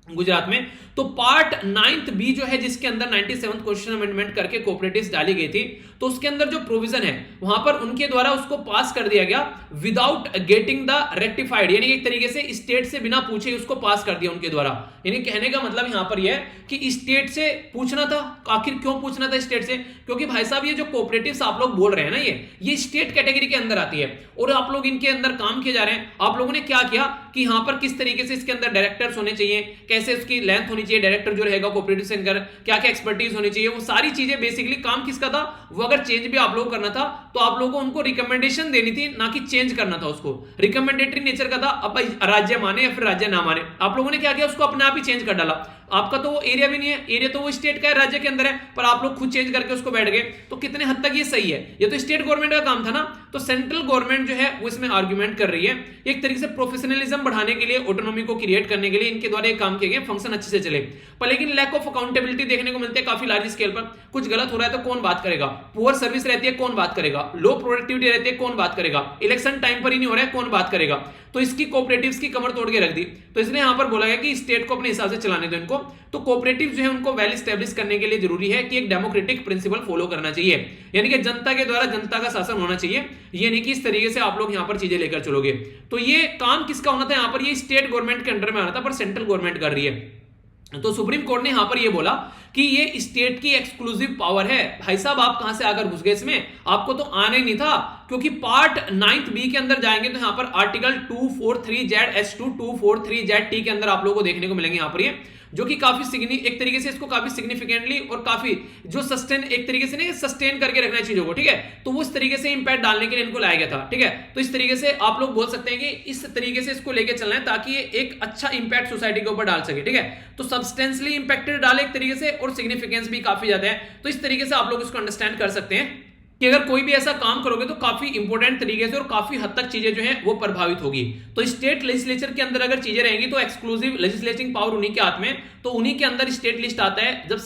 S1: गुजरात में। तो पार्ट 9th बी जो है, जिसके अंदर 97th क्वेश्चन अमेंडमेंट करके कोऑपरेटिव्स डाली गई थी, तो उसके अंदर जो प्रोविजन है वहां पर उनके द्वारा उसको पास कर दिया गया विदाउट गेटिंग द रेक्टिफाइड, यानी एक तरीके से स्टेट से बिना पूछे उसको पास कर दिया उनके द्वारा। यानी कहने का मतलब यहां पर यह है कि स्टेट से पूछना था। आखिर क्यों पूछना था स्टेट से? क्योंकि भाई साहब ये जो कोऑपरेटिव्स आप लोग बोल रहे हैं ना, ये स्टेट कैटेगरी के अंदर आती है, और आप लोग इनके अंदर काम किए जा रहे हैं। आप लोगों ने क्या किया कि यहां पर किस तरीके से इसके अंदर डायरेक्टर्स होने चाहिए, कैसे उसकी लेंथ होनी चाहिए, डायरेक्टर जो रहेगा कोऑपरेटिव से अंदर क्या क्या एक्सपर्टीज होनी चाहिए, वो सारी चीजें बेसिकली काम किसका था? वो अगर चेंज भी आप लोग करना था तो आप लोगों को उनको रिकमेंडेशन देनी थी, ना कि चेंज करना था उसको। रिकमेंडेटरी नेचर का था। अब राज्य माने या फिर राज्य ना माने, आप लोगों ने क्या किया, उसको अपने आप ही चेंज कर डाला। आपका तो वो एरिया भी नहीं है, एरिया तो वो स्टेट का है, राज्य के अंदर है, पर आप लोग खुद चेंज करके उसको बैठ गए। तो कितने हद तक ये सही है? ये तो स्टेट गवर्नमेंट का काम था ना। तो सेंट्रल गवर्नमेंट जो है वो इसमें आर्गुमेंट कर रही है, एक तरीके से प्रोफेशनलिज्म बढ़ाने के लिए, ऑटोनॉमी को क्रिएट करने के लिए इनके द्वारा एक काम किए गए, फंक्शन अच्छे से चले। पर लेकिन लैक ऑफ अकाउंटेबिलिटी देखने को मिलते हैं काफी लार्ज स्केल पर। कुछ गलत हो रहा है तो कौन बात करेगा? पुअर सर्विस रहती है, कौन बात करेगा? लो प्रोडक्टिविटी रहती है, कौन बात करेगा? इलेक्शन टाइम पर ही नहीं हो रहा है, कौन बात करेगा? तो इसकी कोऑपरेटिव्स की कमर तोड़ के रख दी। तो इसलिए यहां पर बोला गया कि स्टेट को अपने हिसाब से चलाने दो इनको। तो कोऑपरेटिव जो है उनको वेल एस्टेब्लिश करने के लिए जरूरी है कि एक डेमोक्रेटिक प्रिंसिपल फॉलो करना चाहिए, यानी कि जनता के द्वारा जनता का शासन होना चाहिए। ये नहीं कि इस तरीके से आप लोग यहां पर चीजें लेकर चलोगे। तो ये काम किसका होना था, यहां पर ये स्टेट गवर्नमेंट के अंडर में आना था, पर सेंट्रल गवर्नमेंट कर रही है। तो सुप्रीम कोर्ट ने यहां पर यह बोला कि ये स्टेट की एक्सक्लूसिव पावर है। भाई साहब आप कहां से आकर घुस गए इसमें, आपको तो आना ही नहीं था, क्योंकि पार्ट 9 बी के अंदर जाएंगे तो यहां पर आर्टिकल 243Z(2) 243Z(T) के अंदर आप लोगों को देखने को मिलेंगे यहां पर ये, जो कि काफी एक तरीके से इसको काफी सिग्निफिकेंटली और काफी जो सस्टेन एक तरीके से नहीं सस्टेन करके रखना है चीजों को, ठीक है। तो वो इस तरीके से इंपैक्ट डालने के लिए इनको लाया गया था, ठीक है। तो इस तरीके से आप लोग बोल सकते हैं कि इस तरीके से इसको लेके चलना है ताकि ये एक अच्छा इंपैक्ट सोसाइटी के ऊपर डाल सके, ठीक है। तो सब्सटेंसली इंपैक्टेड डाले एक तरीके से और सिग्निफिकेंस भी काफी ज्यादा है। तो इस तरीके से आप लोग इसको अंडरस्टैंड कर सकते हैं कि अगर कोई भी ऐसा काम करोगे तो काफी इंपॉर्टेंट तरीके से और काफी हद तक चीजें जो है वो प्रभावित होगी। तो स्टेट लेजिस्लेचर के अंदर अगर चीजें रहेंगी तो एक्सक्लूसिव लेजिस्लेटिंग पावर उन्हीं के हाथ में, तो उन्हीं के अंदर स्टेट लिस्ट आता है। जब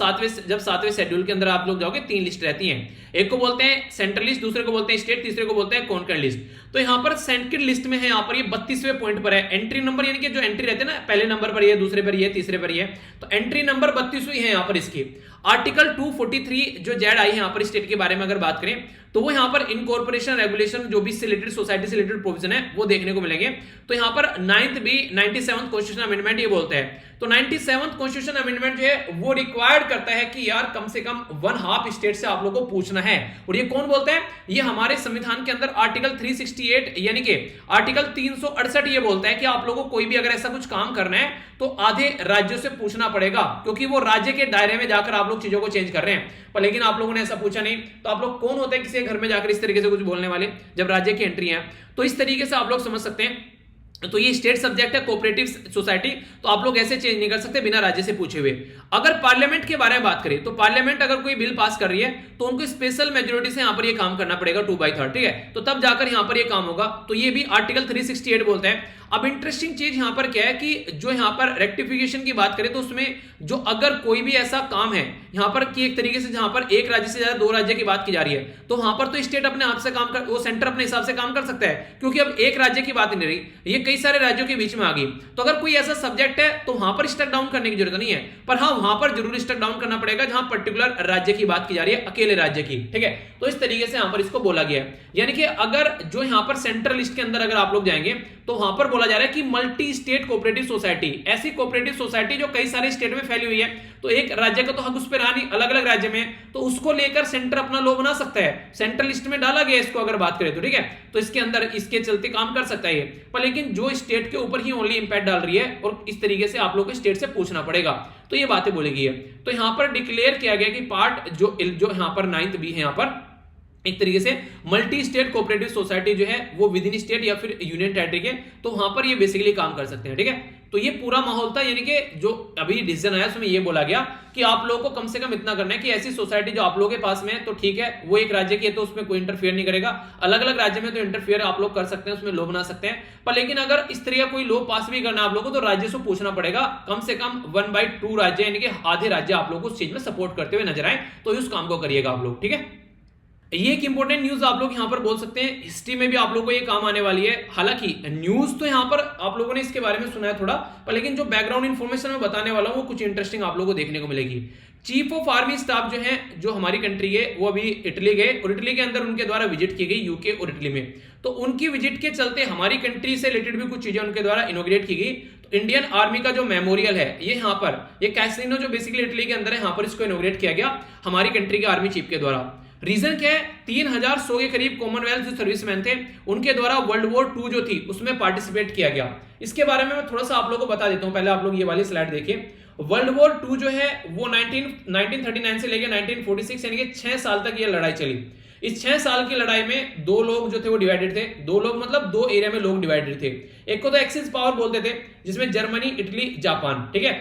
S1: सातवें शेड्यूल के अंदर आप लोग जाओगे 3 लिस्ट रहती हैं, एक को बोलते हैं सेंट्रल लिस्ट, दूसरे को बोलते हैं स्टेट, तीसरे को बोलते हैं कॉन्करेंट लिस्ट। तो यहां पर सेंट्रल लिस्ट में है, यहां पर ये 32वें पॉइंट पर है एंट्री नंबर, यानी कि जो एंट्री रहते हैं ना, पहले नंबर पर ये, दूसरे पर ये, तीसरे पर ये, तो एंट्री नंबर 32वीं है यहां पर इसकी। आर्टिकल 243 जो जेड आई है यहां पर स्टेट के बारे में अगर बात करें तो वो यहां पर इनकॉर्पोरेशन रेगुलेशन जो भी से रिलेटेड सोसाइटी से रिलेटेड प्रोविजन है वो देखने को मिलेंगे। तो यहां पर 9th B 97th constitution amendment ये बोलता है। तो 97th कॉन्स्टिट्यूशन अमेंडमेंट जो है वो रिक्वायर्ड करता है कि यार कम से कम 1/2 स्टेट से आप लोगों को पूछना है। और ये कौन बोलता है, ये हमारे संविधान के अंदर आर्टिकल 368 यानी कि आर्टिकल 368 ये बोलता है कि आप लोगों को कोई भी अगर ऐसा कुछ काम करना है तो आधे राज्यों से पूछना पड़ेगा, क्योंकि वो राज्य के दायरे में जाकर आप लोग चीजों को चेंज कर रहे हैं। पर लेकिन आप लोगों ने ऐसा पूछा नहीं, तो आप लोग कौन होते हैं किसी घर में जाकर इस तरीके से कुछ बोलने वाले, जब राज्य की एंट्री है। तो इस तरीके से आप लोग समझ सकते हैं। तो ये स्टेट सब्जेक्ट है कोऑपरेटिव सोसाइटी, तो आप लोग ऐसे चेंज नहीं कर सकते बिना राज्य से पूछे हुए। अगर पार्लियामेंट के बारे में बात करें तो पार्लियामेंट अगर कोई बिल पास कर रही है तो उनको स्पेशल मेजोरिटी से यहां पर ये काम करना पड़ेगा 2/3, ठीक है। तो तब जाकर यहां पर ये काम होगा। तो ये भी आर्टिकल 368 बोलते हैं। अब इंटरेस्टिंग चीज यहां पर क्या है कि जो यहां पर रेक्टिफिकेशन की बात करें तो उसमें जो अगर कोई भी ऐसा काम है यहां पर कि एक तरीके से जहां पर एक राज्य से ज्यादा 2 राज्य की बात की जा रही है, तो वहां पर तो स्टेट अपने आप से काम कर, वो सेंटर अपने हिसाब से काम कर सकता है, क्योंकि अब एक राज्य की बात नहीं रही, ये कई सारे राज्यों के बीच में आ गई। तो अगर कोई ऐसा सब्जेक्ट है तो वहां पर स्टक डाउन करने की जरूरत नहीं है, पर हाँ वहां पर जरूर स्टक डाउन करना पड़ेगा जहां पर्टिकुलर राज्य की बात की जा रही है, अकेले राज्य की, ठीक है। तो इस तरीके से यहां पर इसको बोला गया है। यानी कि अगर जो यहां पर सेंट्रल लिस्ट के अंदर अगर आप लोग जाएंगे तो वहां पर बोला जा रहा है कि मल्टी स्टेट कोऑपरेटिव सोसाइटी, ऐसी कोऑपरेटिव सोसाइटी जो कई सारे स्टेट में फैली हुई है, तो एक राज्य का तो हक उस पर रहा नहीं, अलग अलग राज्य में, तो उसको लेकर सेंटर अपना लॉ बना सकता है। सेंट्रल लिस्ट में डाला गया इसको अगर बात करें तो, ठीक है। तो इसके अंदर इसके चलते काम कर सकता है ये, पर लेकिन जो स्टेट के ऊपर ही ओनली इंपैक्ट डाल रही है और इस तरीके से आप लोगों को स्टेट से पूछना पड़ेगा, तो ये बातें बोली गई है। तो यहां पर डिक्लेयर किया गया कि पार्ट जो यहां पर 9th बी है, यहां पर एक तरीके से मल्टी स्टेट कोऑपरेटिव सोसाइटी जो है वो विद इन स्टेट या फिर यूनियन टेरिटरी के, तो वहां पर ये बेसिकली काम कर सकते हैं, ठीक है। तो ये पूरा माहौल था, यानी कि जो अभी डिसीजन आया उसमें ये बोला गया कि आप लोगों को कम से कम इतना करना है कि ऐसी सोसाइटी जो आप लोगों के पास में है तो ठीक है, वो एक राज्य की है तो उसमें कोई इंटरफेयर नहीं करेगा, अलग अलग राज्य में तो इंटरफेयर आप लोग कर सकते हैं, उसमें लॉ बना सकते हैं। पर लेकिन अगर इस तरह का कोई लॉ पास भी करना आप लोगों को तो राज्य से पूछना पड़ेगा, कम से कम 1/2 राज्य यानी कि आधे राज्य आप लोग उस चीज में सपोर्ट करते हुए नजर आए, तो उस काम को करिएगा आप लोग, ठीक है। ये एक इंपॉर्टेंट न्यूज आप लोग यहां पर बोल सकते हैं, हिस्ट्री में भी आप लोगों को ये काम आने वाली है। हालांकि न्यूज तो यहां पर आप लोगों ने इसके बारे में सुना है थोड़ा, पर लेकिन जो बैकग्राउंड इंफॉर्मेशन मैं बताने वाला हूं वो कुछ इंटरेस्टिंग आप लोगों को देखने को मिलेगी। चीफ ऑफ आर्मी स्टाफ जो है, जो हमारी कंट्री है, वो अभी इटली गए और इटली के अंदर उनके द्वारा विजिट की गई यूके और इटली में। तो उनकी विजिट के चलते हमारी कंट्री से रिलेटेड भी कुछ चीजें उनके द्वारा इनोग्रेट की गई। तो इंडियन आर्मी का जो मेमोरियल है ये यहाँ पर, ये कैसिनो जो बेसिकली इटली के अंदर है, यहाँ पर इसको इनोग्रेट किया गया हमारी कंट्री के आर्मी चीफ के द्वारा। रीजन क्या है, 3100 के करीब कॉमनवेल्थ जो सर्विसमैन थे उनके द्वारा वर्ल्ड वॉर 2 जो थी उसमें पार्टिसिपेट किया गया। इसके बारे में मैं थोड़ा सा आप लोगों को बता देता हूं, पहले आप लोग ये वाली स्लाइड देखिए। वर्ल्ड वॉर 2 जो है वो 1939 से लेकर 1946 यानी कि 6 साल तक ये लड़ाई चली। इस 6 साल की लड़ाई में 2 लोग जो थे वो डिवाइडेड थे, 2 लोग मतलब 2 एरिया में लोग डिवाइडेड थे। एक को तो एक्सिस पावर बोलते थे जिसमें जर्मनी, इटली, जापान, ठीक है।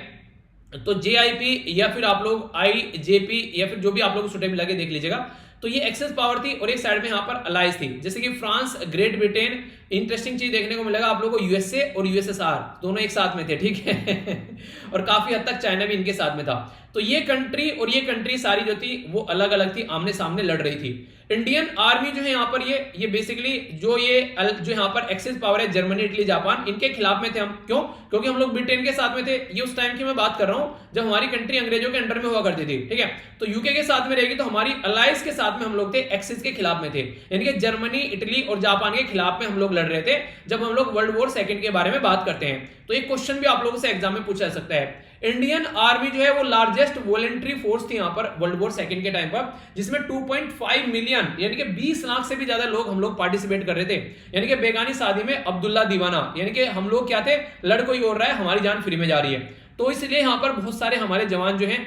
S1: तो JIP या फिर आप लोग IJP या फिर जो भी आप लोग सुटेबल लगे देख लीजिएगा। तो ये एक्सेस पावर थी और एक साइड में यहां पर अलायंस थी, जैसे कि फ्रांस, ग्रेट ब्रिटेन। इंटरेस्टिंग चीज देखने को मिलेगा आप लोगों को, USA और USSR दोनों एक साथ में थे, ठीक है और काफी हद तक चाइना भी इनके साथ में था। तो ये कंट्री और ये कंट्री सारी जो थी वो अलग अलग थी, आमने सामने लड़ रही थी। इंडियन आर्मी जो है यहाँ पर ये बेसिकली जो यहाँ पर एक्सेस पावर है जर्मनी, इटली, जापान, इनके खिलाफ में थे हम। क्यों? क्योंकि हम लोग ब्रिटेन के साथ में थे। ये उस टाइम की मैं बात कर रहा हूं जब हमारी कंट्री अंग्रेजों के अंडर में हुआ करती थी, ठीक है। तो यूके के साथ में रहेगी तो हमारी अलायंस के साथ में हम लोग थे, एक्सिस के खिलाफ में थे, यानी कि जर्मनी, इटली और जापान के खिलाफ में हम लोग लड़ रहे थे जब हम लोग वर्ल्ड वॉर सेकंड के बारे में बात करते हैं। तो एक क्वेश्चन भी आप लोगों से एग्जाम में पूछा जा सकता है। इंडियन आर्मी जो है वो लार्जेस्ट वॉलंटरी फोर्स थी यहां पर वर्ल्ड वॉर सेकंड के टाइम पर, जिसमें 2.5 मिलियन यानी कि 20 लाख से भी ज्यादा लोग हम लोग पार्टिसिपेट कर रहे थे। यानी कि बेगानी शादी में अब्दुल्ला दीवाना, यानी कि हम लोग क्या थे, लड़ कोई और रहा है, हमारी जान फ्री में जा रही है। तो इसलिए यहां पर बहुत सारे हमारे जवान जो हैं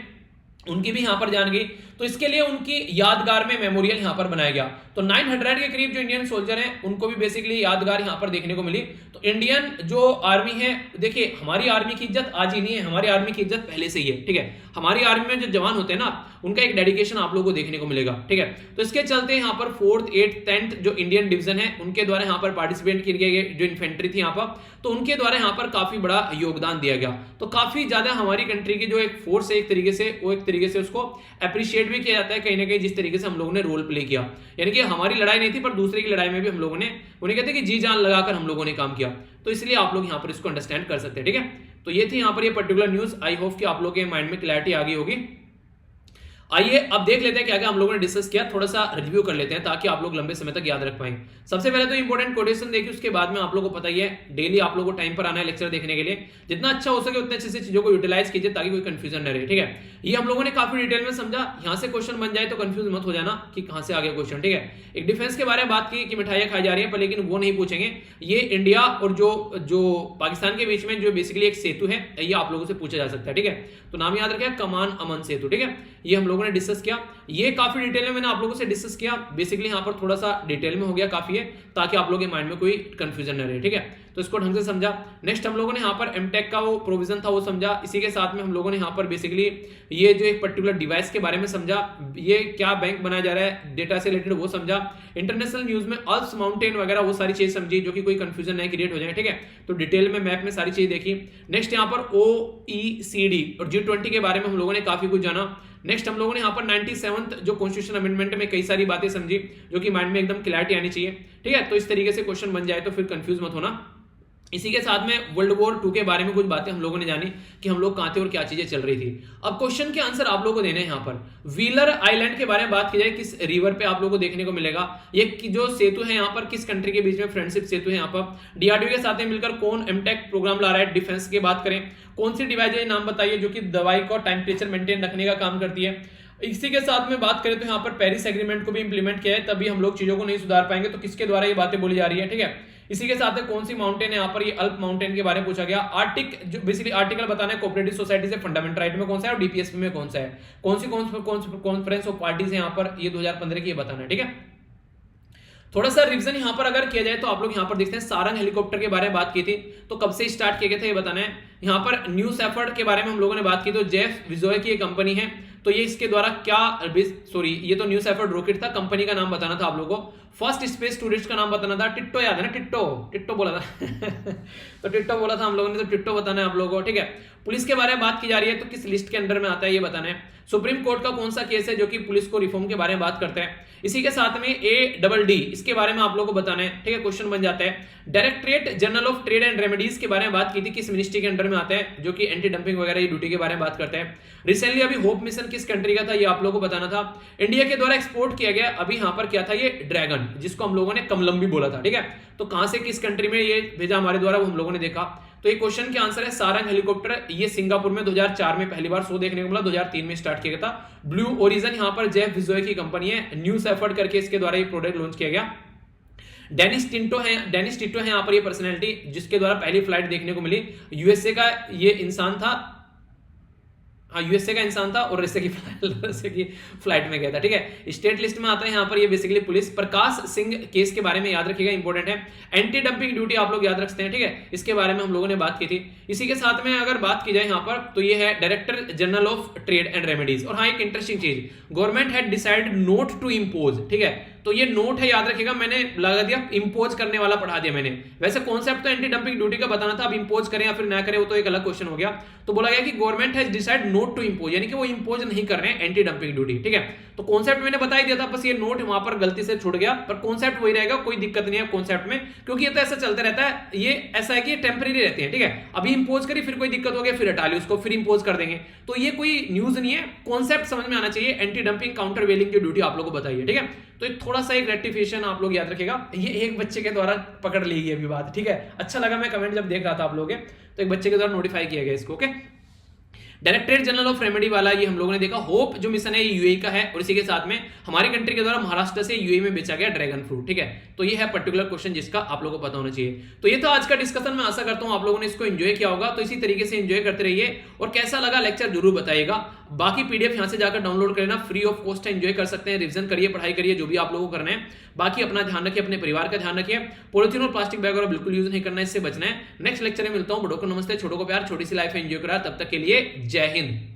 S1: उनकी भी यहां पर जान गई। तो इसके लिए उनकी यादगार में मेमोरियल यहां पर बनाया गया। तो 900 के करीब जो इंडियन सोल्जर हैं उनको भी बेसिकली यादगार यहां पर देखने को मिली। तो इंडियन जो आर्मी है, देखिए हमारी आर्मी की इज्जत आज ही नहीं है, हमारी आर्मी की इज्जत पहले से ही है, ठीक है। हमारी आर्मी में जो जवान होते हैं ना, उनका एक डेडिकेशन आप लोगों को देखने को मिलेगा, ठीक है। तो इसके चलते यहाँ पर 4th, 8th, 10th जो इंडियन डिवीजन है उनके द्वारा यहाँ पर पार्टिसिपेट किए गए जो इन्फेंट्री थी यहाँ पर, तो उनके द्वारा यहाँ पर काफी बड़ा योगदान दिया गया। तो काफी ज्यादा हमारी कंट्री की जो एक फोर्स है एक तरीके से उसको अप्रिशिएट भी किया जाता है कहीं ना कहीं, जिस तरीके से हम लोगों ने रोल प्ले किया। यानी कि हमारी लड़ाई नहीं थी पर दूसरे की लड़ाई में भी हम लोगों ने, उन्हें कहते हैं कि जी जान लगाकर हम लोगों ने काम किया। तो इसलिए आप लोग यहाँ पर इसको अंडरस्टैंड कर सकते हैं, ठीक है। तो ये थी यहाँ पर ये पर्टिकुलर न्यूज। आई होप कि आप लोगों के माइंड में क्लैरिटी आ गई होगी। आइए अब देख लेते हैं क्या क्या हम लोगों ने डिस्कस किया, थोड़ा सा रिव्यू कर लेते हैं ताकि आप लोग लंबे समय तक याद रख पाएं। सबसे पहले तो इंपॉर्टेंट कोटेशन देखिए, उसके बाद में आप लोगों को पता ही है डेली आप लोगों को टाइम पर आना है लेक्चर देखने के लिए। जितना अच्छा हो सके उतने अच्छे से चीजों को यूटिलाइज कीजिए ताकि कोई कंफ्यूजन न रहे, ठीक है। ये हम लोगों ने काफी डिटेल में समझा। यहाँ से क्वेश्चन बन जाए तो कंफ्यूज मत हो जाना कि कहां से आ गया क्वेश्चन, ठीक है। एक डिफेंस के बारे में बात की कि मिठाइयां खाई जा रही है, पर लेकिन वो नहीं पूछेंगे। ये इंडिया और जो पाकिस्तान के बीच में जो बेसिकली एक सेतु है, ये आप लोगों से पूछा जा सकता है, ठीक है। तो नाम याद रखें, कमान अमन सेतु, ठीक है। ये हम लोगों ने डिस्कस किया, ये काफी डिटेल में मैंने आप लोगों से डिस्कस किया। बेसिकली यहाँ पर थोड़ा सा डिटेल में हो गया, काफी है ताकि आप लोगों के माइंड में कोई कंफ्यूजन न रहे, ठीक है। तो इसको ढंग से समझा। नेक्स्ट हम लोगों ने यहाँ पर एमटेक का वो प्रोविजन था वो समझा। इसी के साथ में हम लोगों ने यहाँ पर बेसिकली ये जो एक पर्टिकुलर डिवाइस के बारे में समझा, ये क्या बैंक बनाया जा रहा है, डेटा से रिलेटेड वो समझा। इंटरनेशनल न्यूज में अल्प्स माउंटेन वगैरह वो सारी चीज समझी, जो कि कोई कंफ्यूजन नहीं क्रिएट हो जाए, ठीक है। तो डिटेल में मैप में सारी चीज देखी। नेक्स्ट यहाँ पर OECD और G20 के बारे में हम लोगों ने काफी कुछ जाना। नेक्स्ट हम लोगों ने यहाँ पर 97th जो कॉन्स्टिट्यूशन अमेंडमेंट में कई सारी बातें समझी जो कि माइंड में एकदम क्लैरिटी आनी चाहिए, ठीक है। तो इस तरीके से क्वेश्चन बन जाए तो फिर कंफ्यूज मत होना। इसी के साथ में वर्ल्ड वॉर 2 के बारे में कुछ बातें हम लोगों ने जानी कि हम लोग कहां थे और क्या चीजें चल रही थी। अब क्वेश्चन के आंसर आप लोगों को देने हैं। यहाँ पर व्हीलर आइलैंड के बारे में बात की जाए, किस रिवर पे आप लोगों को देखने को मिलेगा, ये जो सेतु है यहाँ पर किस कंट्री के बीच में फ्रेंडशिप सेतु है। यहाँ पर DRDO के साथ में मिलकर कौन एमटेक प्रोग्राम ला रहा है। डिफेंस की बात करें, कौन सी डिवाइस है, नाम बताइए, जो कि दवाई को टेम्परेचर मेंटेन रखने का काम करती है। इसी के साथ में बात करें तो यहाँ पर पेरिस एग्रीमेंट को भी इंप्लीमेंट किया है, तभी हम लोग चीजों को नहीं सुधार पाएंगे। तो किसके द्वारा ये बातें बोली जा रही है, ठीक है। इसी के साथ में कौन सी माउंटेन है, यहाँ पर ये अल्प माउंटेन के बारे में पूछा गया। आर्टिक जो बेसिकली आर्टिकल बताना है कोऑपरेटिव सोसाइटी से फंडामेंटल राइट में कौन सा है और DPSP में कौन सा है, कौन सी कॉन्फ्रेंस ऑफ पार्टीज है यहाँ पर, ये 2015 की ये बताना है, ठीक है। थोड़ा सा रिवीजन यहाँ पर अगर किया जाए तो आप लोग यहाँ पर देखते हैं सारंग हेलीकॉप्टर के बारे में बात की थी, तो कब से स्टार्ट किया गया था ये बताना है। यहाँ पर न्यू सेफर्ड के बारे में हम लोगों ने बात की, तो जेफ विजोय की एक कंपनी है, तो ये इसके द्वारा क्या, सॉरी ये तो न्यू सेफर्ड रॉकेट था, कंपनी का नाम बताना था आप लोगों को। फर्स्ट स्पेस टूरिस्ट का नाम बताना था, टिट्टो याद है ना, टिट्टो बोला था तो टिट्टो बोला था हम लोगों ने, तो टिट्टो बताना है आप लोगों को, ठीक है। पुलिस के बारे में बात की जा रही है तो किस लिस्ट के अंडर में आता है ये बताना है। सुप्रीम कोर्ट का कौन सा केस है जो कि पुलिस को रिफॉर्म के बारे में बात करते हैं। इसी के साथ में ADD इसके बारे में आप लोगों को बताना है, ठीक है। क्वेश्चन बन जाता है। Directorate general of trade and remedies के बारे में बात की थी, किस मिनिस्ट्री के अंडर में आता है, जो कि एंटी डंपिंग वगैरह ड्यूटी के बारे में बात करते हैं। रिसेंटली अभी होप मिशन किस कंट्री का था ये आप लोगों को बताना था। इंडिया के द्वारा एक्सपोर्ट किया गया अभी यहाँ पर क्या था, ये ड्रैगन, जिसको हम लोगों ने कमलम भी बोला था, ठीक है। तो कहां से किस कंट्री में ये भेजा हमारे द्वारा वो हम लोगों ने देखा। तो ये क्वेश्चन के आंसर है सारंग हेलीकॉप्टर। ये सिंगापुर में 2004 में पहली बार शो देखने को मिला, 2003 में स्टार्ट किया गया था। ब्लू ओरिजन यहाँ पर जेफ विजोय की कंपनी है, न्यू सेफर्ड करके इसके द्वारा ये प्रोडक्ट लॉन्च किया गया। डेनिस टिट्टो है यहाँ पर ये पर्सनैलिटी जिसके द्वारा पहली फ्लाइट देखने को मिली। यूएसए का ये इंसान था, हाँ यूएसए का इंसान था और रसिया की फ्लाइट में गया था, ठीक है। स्टेट लिस्ट में आता है यहाँ पर ये basically police. Prakash Singh case के बारे में याद रखिएगा, इंपॉर्टेंट है। एंटी डंपिंग ड्यूटी आप लोग याद रखते हैं, ठीक है, इसके बारे में हम लोगों ने बात की थी। इसी के साथ में अगर बात की जाए यहाँ पर तो ये है director general of trade and remedies. और हाँ एक इंटरेस्टिंग चीज, government had decided not to impose, ठीक है, तो ये नोट है याद रखिएगा, मैंने लगा दिया इंपोज करने वाला पढ़ा दिया मैंने। वैसे कॉन्सेप्ट तो एंटी डंपिंग ड्यूटी का बताना था, अब इंपोज करें या फिर ना करें वो तो एक अलग क्वेश्चन हो गया। तो बोला गया कि government has decide not to impose, यानी कि वो इंपोज नहीं कर रहे हैं एंटी डंपिंग ड्यूटी, ठीक है। तो कॉन्सेप्ट मैंने बता ही दिया था, बस ये नोट वहां पर गलती से छूट गया, पर कॉन्सेप्ट वही रहेगा, कोई दिक्कत नहीं है कॉन्सेप्ट में, क्योंकि ये तो ऐसा चलता रहता है, ये ऐसा है कि ये टेम्परेरी रहते हैं, ठीक है। अभी इंपोज करी, फिर कोई दिक्कत हो गया, फिर हटा ली उसको, फिर इंपोज कर देंगे, तो ये कोई न्यूज नहीं है, कॉन्सेप्ट समझ में आना चाहिए। एंटी डंपिंग काउंटर वेलिंग की ड्यूटी आप लोगों को बताइए, ठीक है। तो थोड़ा सा एक रेक्टिफिकेशन आप लोग याद रखिएगा, ये एक बच्चे के द्वारा पकड़ ली गई अभी बात, ठीक है। अच्छा लगा, मैं कमेंट जब देख रहा था आप लोगों के, तो एक बच्चे के द्वारा नोटिफाई किया गया इसको, okay. Directorate general of remedy वाला ये हम लोगों ने देखा। होप जो मिशन है ये यूएई का है, और इसी के साथ में हमारी कंट्री के द्वारा महाराष्ट्र से यूएई में बेचा गया ड्रैगन फ्रूट, ठीक है। तो ये है पर्टिकुलर क्वेश्चन जिसका आप लोगों को पता होना चाहिए। तो ये था आज का डिस्कशन, मैं आशा करता हूं आप लोगों ने इसको एंजॉय किया होगा। तो इसी तरीके से एंजॉय करते रहिए, और कैसा लगा लेक्चर जरूर बताइएगा। बाकी पीडीएफ यहां से जाकर डाउनलोड कर लेना, फ्री ऑफ कॉस्ट है, एंजॉय कर सकते हैं, रिवीजन करिए, पढ़ाई करिए, जो भी आप लोगों को करना है। बाकी अपना ध्यान रखिए, अपने परिवार का ध्यान रखिए, पॉलिथीन और प्लास्टिक बैग वगैरह बिल्कुल यूज नहीं करना है, इससे बचना है। नेक्स्ट लेक्चर में मिलता हूं, बड़ों को नमस्ते, छोटों को प्यार, छोटी सी लाइफ एंजॉय करा, तब तक के लिए जय हिंद।